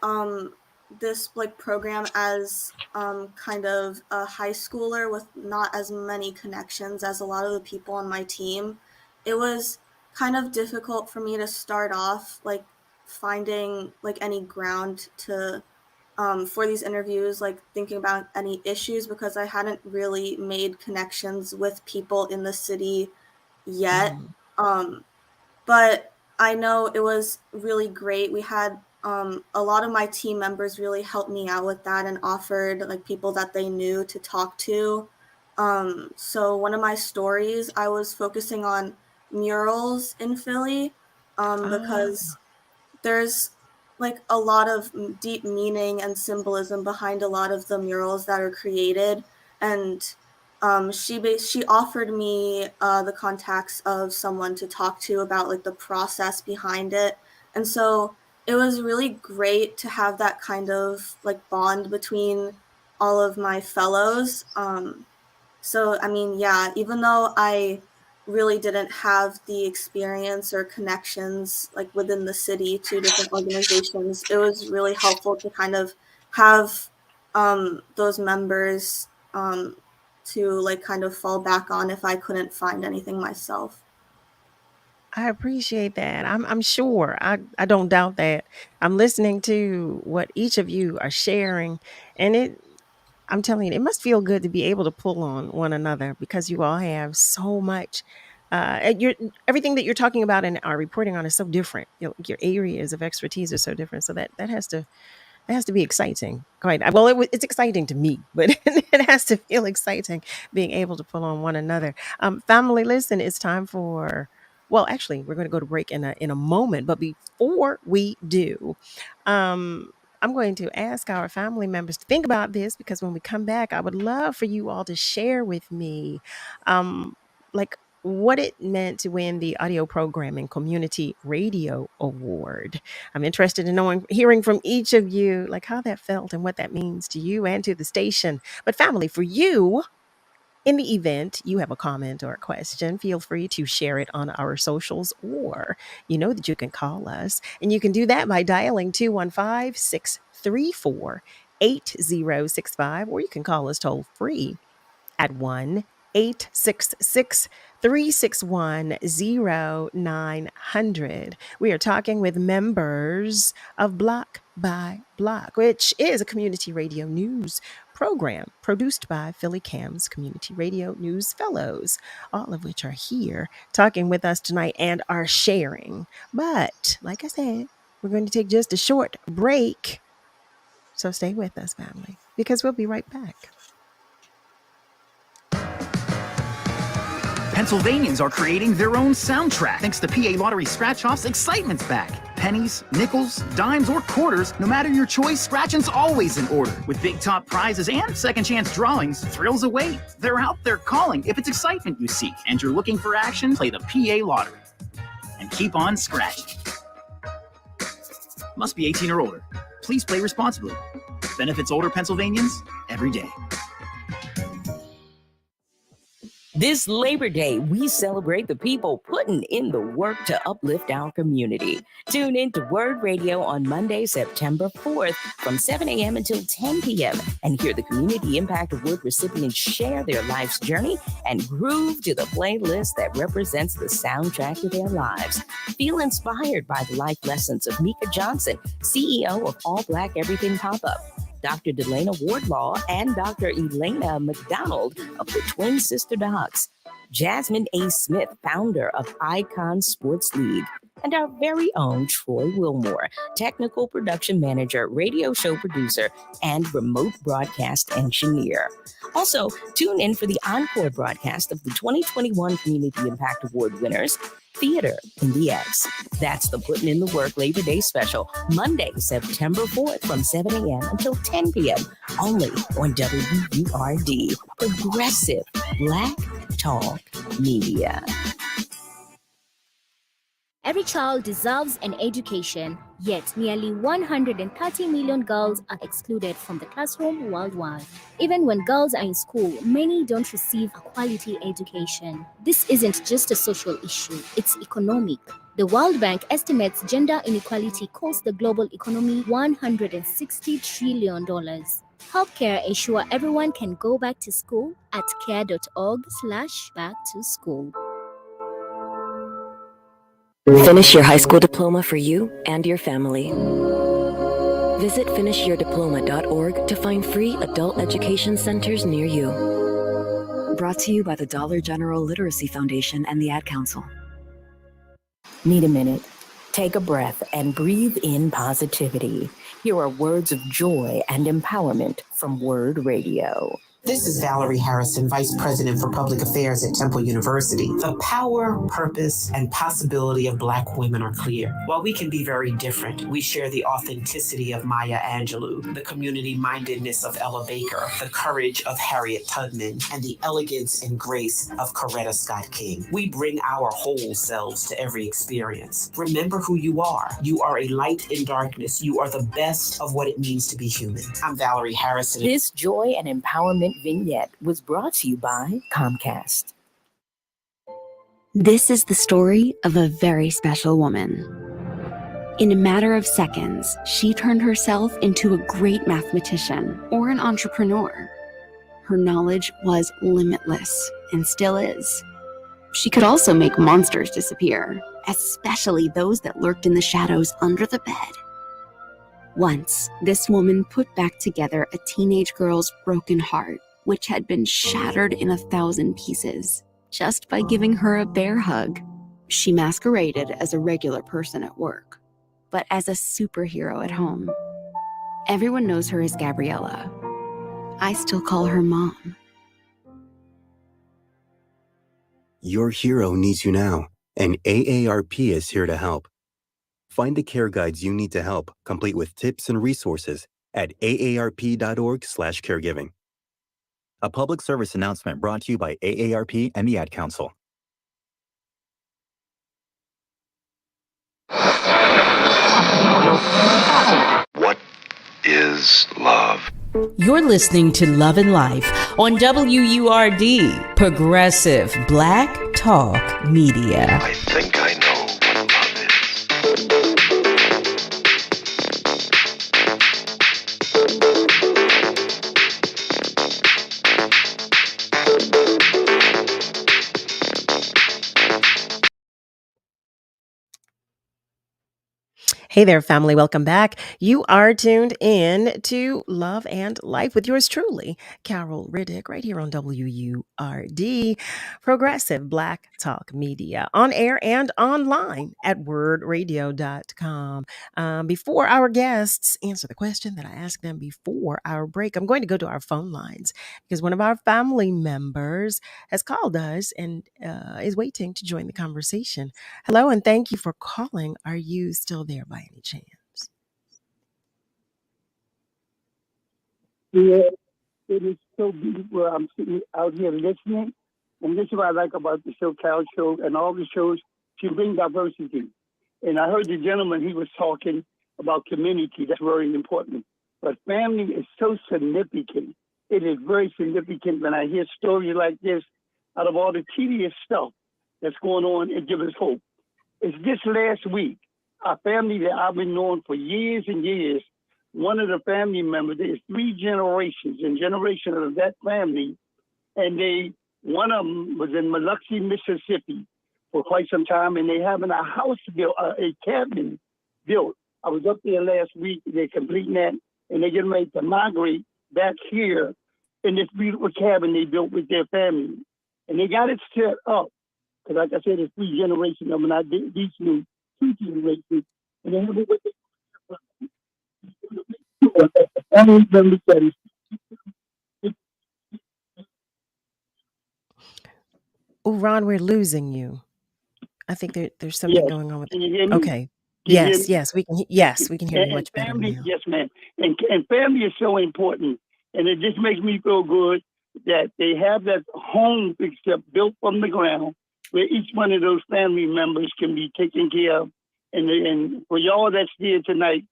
this like program as kind of a high schooler with not as many connections as a lot of the people on my team, it was kind of difficult for me to start off like finding like any ground to for these interviews, like thinking about any issues, because I hadn't really made connections with people in the city yet. But I know it was really great. We had a lot of my team members really helped me out with that and offered like people that they knew to talk to. So one of my stories, I was focusing on murals in Philly because there's like a lot of deep meaning and symbolism behind a lot of the murals that are created. And she offered me the contacts of someone to talk to about like the process behind it. And so it was really great to have that kind of like bond between all of my fellows. So, I mean, yeah, even though I really didn't have the experience or connections like within the city to different organizations, it was really helpful to kind of have those members to like kind of fall back on if I couldn't find anything myself. I appreciate that. I'm sure. I don't doubt that. I'm listening to what each of you are sharing, and I'm telling you, it must feel good to be able to pull on one another because you all have so much. And everything that you're talking about and are reporting on is so different. Your areas of expertise are so different. So that has to be exciting. Quite well. It's exciting to me, but it has to feel exciting being able to pull on one another. Family, listen, it's time for. Well, actually, we're going to go to break in a moment. But before we do, I'm going to ask our family members to think about this, because when we come back, I would love for you all to share with me, like what it meant to win the Audio Programming Community Radio Award. I'm interested in hearing from each of you, like how that felt and what that means to you and to the station. But family, for you, in the event you have a comment or a question, feel free to share it on our socials, or you know that you can call us. And you can do that by dialing 215-634-8065, or you can call us toll free at 1-866-361-0900. We are talking with members of Block by Block, which is a community radio news program produced by Philly Cam's Community Radio News Fellows, all of which are here talking with us tonight and are sharing. But like I said, we're going to take just a short break. So stay with us, family, because we'll be right back. Pennsylvanians are creating their own soundtrack thanks to PA Lottery Scratch-Off's Excitement's back. pennies, nickels, dimes, or quarters, no matter your choice, scratching's always in order. With big top prizes and second chance drawings, thrills await. They're out there calling. If it's excitement you seek and you're looking for action, play the PA Lottery. And keep on scratching. Must be 18 or older. Please play responsibly. Benefits older Pennsylvanians every day. This Labor Day, we celebrate the people putting in the work to uplift our community. Tune in to WURD Radio on Monday, September 4th from 7 a.m. until 10 p.m. and hear the Community Impact Award recipients share their life's journey and groove to the playlist that represents the soundtrack to their lives. Feel inspired by the life lessons of Mika Johnson, CEO of All Black Everything Pop-Up, Dr. Delana Wardlaw, and Dr. Elena McDonald of the Twin Sister Docs, Jasmine A. Smith, founder of Icon Sports League, and our very own Troy Wilmore, technical production manager, radio show producer, and remote broadcast engineer. Also, tune in for the encore broadcast of the 2021 Community Impact Award winners, Theater in the X. That's the Putting in the Work Labor Day special, Monday, September 4th from 7 a.m. until 10 p.m. only on WURD, Progressive Black Talk Media. Every child deserves an education, yet nearly 130 million girls are excluded from the classroom worldwide. Even when girls are in school, many don't receive a quality education. This isn't just a social issue, it's economic. The World Bank estimates gender inequality costs the global economy $160 trillion. Help CARE ensure everyone can go back to school at care.org/backtoschool. Finish your high school diploma for you and your family. Visit finishyourdiploma.org to find free adult education centers near you. Brought to you by the Dollar General Literacy Foundation and the Ad Council. Need a minute? Take a breath and breathe in positivity. Here are words of joy and empowerment from WURD Radio. This is Valerie Harrison, Vice President for Public Affairs at Temple University. The power, purpose, and possibility of Black women are clear. While we can be very different, we share the authenticity of Maya Angelou, the community-mindedness of Ella Baker, the courage of Harriet Tubman, and the elegance and grace of Coretta Scott King. We bring our whole selves to every experience. Remember who you are. You are a light in darkness. You are the best of what it means to be human. I'm Valerie Harrison. This joy and empowerment vignette was brought to you by Comcast. This is the story of a very special woman. In a matter of seconds, she turned herself into a great mathematician or an entrepreneur. Her knowledge was limitless and still is. She could also make monsters disappear, especially those that lurked in the shadows under the bed. Once, this woman put back together a teenage girl's broken heart, which had been shattered in 1,000 pieces, just by giving her a bear hug. She masqueraded as a regular person at work, but as a superhero at home. Everyone knows her as Gabriella. I still call her Mom. Your hero needs you now, and AARP is here to help. Find the care guides you need to help, complete with tips and resources at aarp.org/caregiving. A public service announcement brought to you by AARP and the Ad Council. What is love? You're listening to Love and Life on WURD, Progressive Black Talk Media. I think I know what love is. Hey there, family. Welcome back. You are tuned in to Love and Life with yours truly, Carol Riddick, right here on WURD, Progressive Black Talk Media, on air and online at wordradio.com. Before our guests answer the question that I asked them before our break, I'm going to go to our phone lines because one of our family members has called us and is waiting to join the conversation. Hello, and thank you for calling. Are you still there by any chance? Yeah, it is so beautiful. I'm sitting out here listening, and this is what I like about the show, Carol Show, and all the shows. She brings diversity. And I heard the gentleman, he was talking about community. That's very important. But family is so significant. It is very significant when I hear stories like this out of all the tedious stuff that's going on. It gives us hope. It's just last week, a family that I've been knowing for years and years, one of the family members, there's 3 generations and generations of that family, and one of them was in Biloxi, Mississippi for quite some time, and they having a house built, a cabin built. I was up there last week, they're completing that, and they're getting ready to migrate back here in this beautiful cabin they built with their family. And they got it set up. Because like I said, there's 3 generations of them, and I did these 2 generations. And they have it with family members that is. Oh, Ron, we're losing you. I think there's something Yes. going on with Can it. you hear me? Okay. Can you hear Yes, me? yes, we can hear you And much better family, now. yes, ma'am. And family is so important. And it just makes me feel good that they have that home except built from the ground where each one of those family members can be taken care of. And for y'all that's here tonight,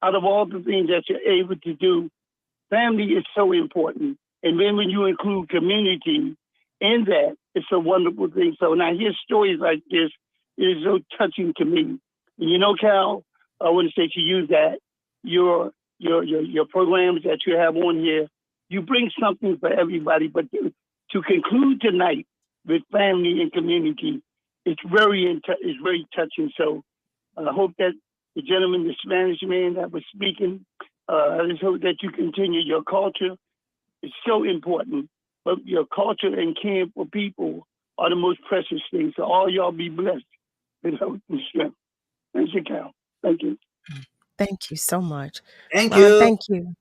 out of all the things that you're able to do, family is so important. And then when you include community in that, it's a wonderful thing. So when I hear stories like this, it is so touching to me. And you know, Cal, I want to say to you that your programs that you have on here, you bring something for everybody. But to conclude tonight with family and community, it's very touching. So I hope that the gentleman, the Spanish man that was speaking, I just hope that you continue your culture. It's so important. But your culture and caring for people are the most precious things. So all y'all be blessed with health and strength. Thank you, Cal. Thank you. Thank you so much. Thank Ron, you. thank you.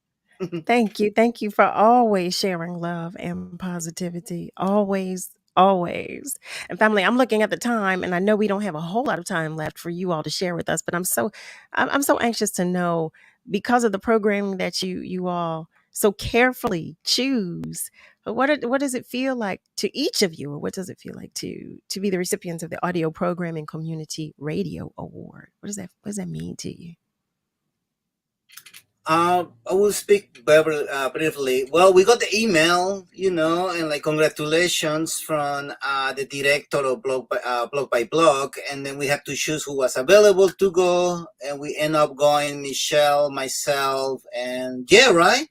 Thank you. Thank you for always sharing love and positivity. Always, always. And family, I'm looking at the time and I know we don't have a whole lot of time left for you all to share with us, but I'm so anxious to know, because of the programming that you all so carefully choose, what does it feel like to each of you, or what does it feel like to be the recipients of the Audio Programming Community Radio Award? What does that mean to you? I will speak briefly. Well, we got the email, and like congratulations from the director of Blog by Blog, and then we have to choose who was available to go, and we end up going Michelle, myself, and right?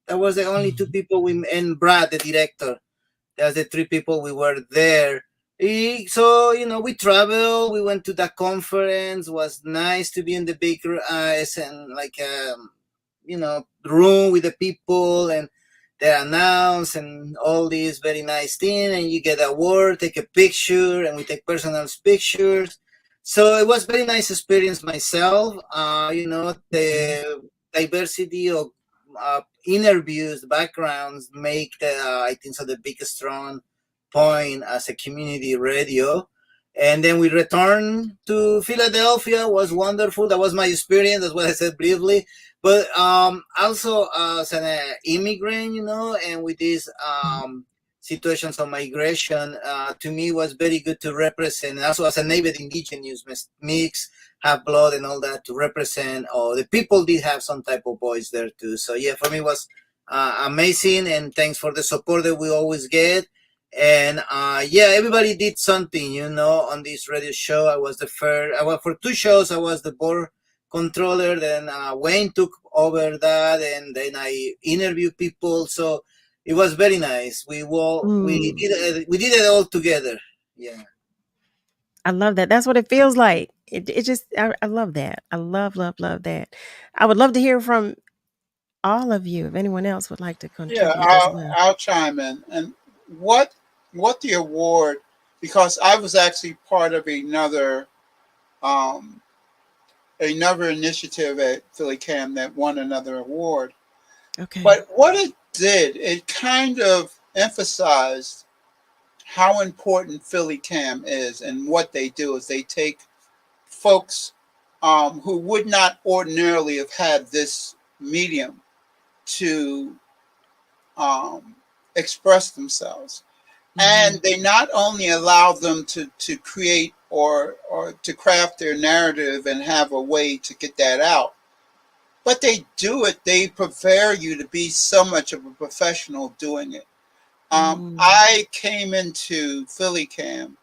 That was the only 2 people and Brad, the director. That's the 3 people we were there. So, we traveled, we went to that conference. It was nice to be in the big and like room with the people, and they announce and all these very nice thing, and you get a award, take a picture, and we take personal pictures. So it was very nice experience myself. The diversity of interviews, backgrounds make I think so the biggest strong point as a community radio. And then we returned to Philadelphia. It was wonderful. That was my experience. That's what I said briefly. But also as an immigrant, and with these situations of migration, to me was very good to represent. And also as a native indigenous mix, half blood and all that, to represent. The people did have some type of voice there too. So yeah, for me it was amazing. And thanks for the support that we always get. And everybody did something, on this radio show. I was for 2 shows. I was the board controller. Then Wayne took over that, and then I interviewed people. So it was very nice. We did it all together. Yeah. I love that. That's what it feels like. it just, I love that. I love that. I would love to hear from all of you if anyone else would like to Yeah, contribute as well. I'll chime in. And what the award, because I was actually part of um, another initiative at Philly Cam that won another award. Okay. But what it did, it kind of emphasized how important Philly Cam is, and what they do is they take folks who would not ordinarily have had this medium to express themselves. And they not only allow them to create or to craft their narrative and have a way to get that out, but they do it. They prepare you to be so much of a professional doing it. I came into Philly Cam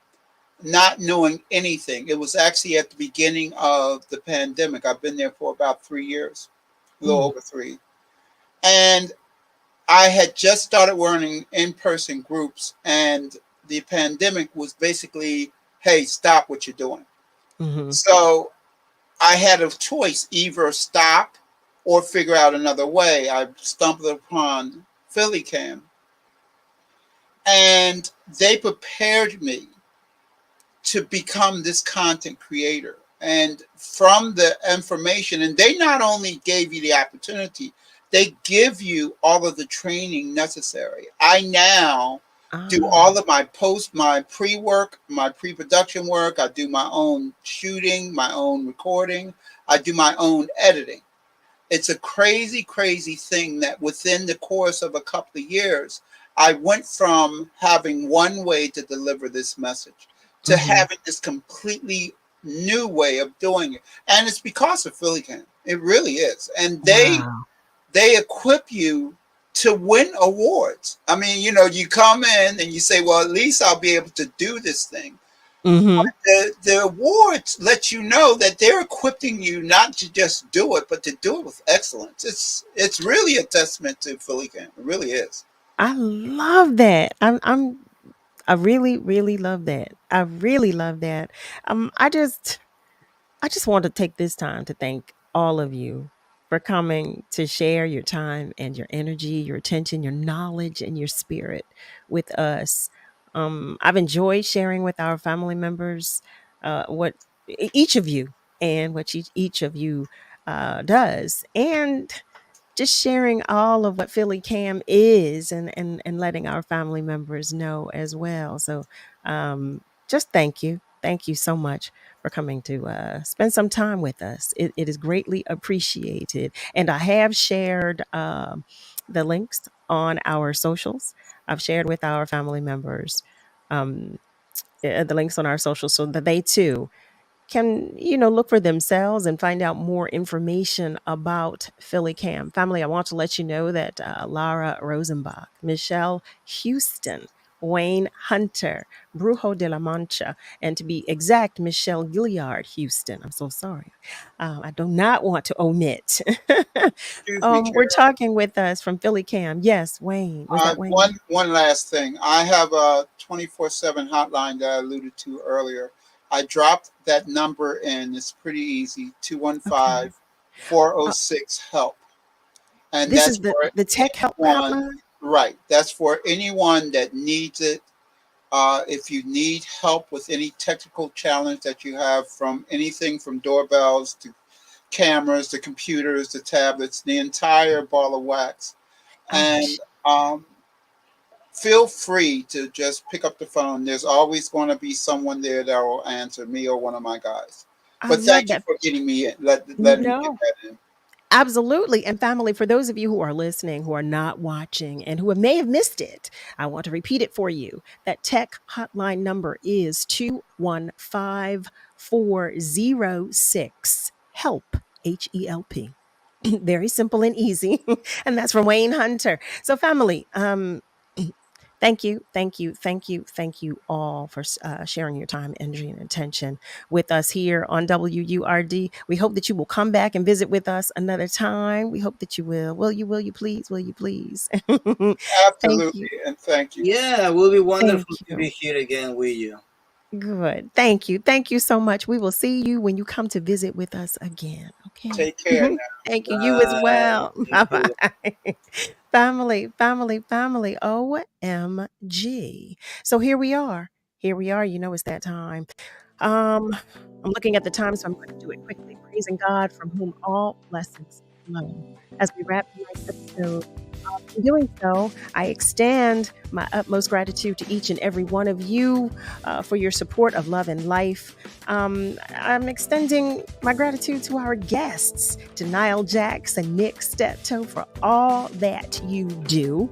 not knowing anything. It was actually at the beginning of the pandemic. I've been there for about 3 years, a little over 3. And I had just started running in-person groups, and the pandemic was basically, hey, stop what you're doing. So I had a choice, either stop or figure out another way. I stumbled upon Philly Cam, and they prepared me to become this content creator. And from the information, and they not only gave you the opportunity, they give you all of the training necessary. I now do all of my pre-work, my pre-production work. I do my own shooting, my own recording. I do my own editing. It's a crazy, crazy thing that within the course of a couple of years, I went from having one way to deliver this message to having this completely new way of doing it. And it's because of Philly Cam. It really is. And they equip you to win awards. I mean, you come in and you say, well, at least I'll be able to do this thing. But the awards let you know that they're equipping you not to just do it, but to do it with excellence. It's really a testament to Philly Cam. It really is. I love that. I really, really love that. I really love that. I just want to take this time to thank all of you for coming to share your time and your energy, your attention, your knowledge, and your spirit with us. I've enjoyed sharing with our family members what each of you and what each of you does, and just sharing all of what Philly Cam is, and letting our family members know as well. So just thank you. Thank you so much for coming to spend some time with us. It is greatly appreciated. And I have shared the links on our socials. I've shared with our family members the links on our socials so that they too can, look for themselves and find out more information about Philly Cam. Family, I want to let you know that Lara Rosenbach, Michelle Houston, Wayne Hunter, Brujo de la Mancha, and to be exact, Michelle Gilliard Houston. I'm so sorry. I do not want to omit. We're talking with us from Philly Cam. Yes, Wayne. Was that Wayne? One last thing. I have a 24/7 hotline that I alluded to earlier. I dropped that number in. It's pretty easy. 215-406-HELP. And this that's is for the tech help anyone, hotline? right. That's for anyone that needs it. If you need help with any technical challenge that you have, from anything from doorbells to cameras to computers to tablets, the entire ball of wax. And feel free to just pick up the phone. There's always going to be someone there that will answer, me or one of my guys. But thank you for getting me in. Let me get that in. Absolutely. And family, for those of you who are listening, who are not watching, and who may have missed it, I want to repeat it for you. That tech hotline number is 215-406-HELP, HELP. Very simple and easy. And that's from Wayne Hunter. So family, thank you all for sharing your time, energy, and attention with us here on WURD. We hope that you will come back and visit with us another time. We hope that you will. Will you please? Absolutely. And thank you. Yeah, it will be wonderful to be here again with you. Good. Thank you. Thank you so much. We will see you when you come to visit with us again. Okay. Take care now. Thank you. You as well. You Bye too. bye. Family, family, family. OMG. So here we are. Here we are. You know, it's that time. I'm looking at the time, so I'm going to do it quickly. Praising God from whom all blessings flow. As we wrap tonight's episode, in doing so, I extend my utmost gratitude to each and every one of you for your support of Love and Life. I'm extending my gratitude to our guests, to Niall Jax and Nick Steptoe, for all that you do.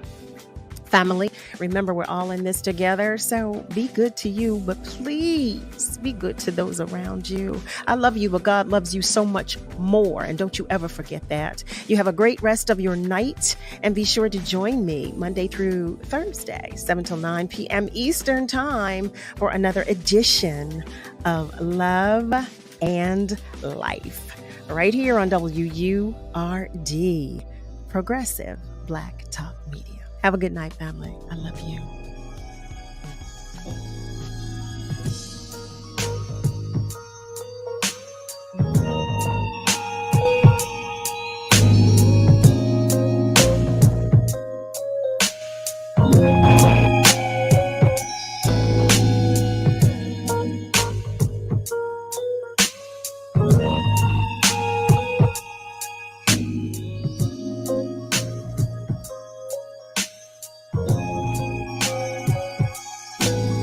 Family, remember we're all in this together, so be good to you, but please be good to those around you. I love you, but God loves you so much more, and don't you ever forget that. You have a great rest of your night, and be sure to join me Monday through Thursday, 7 till 9 p.m. Eastern Time, for another edition of Love and Life, right here on WURD, Progressive Black Talk Media. Have a good night, family. I love you.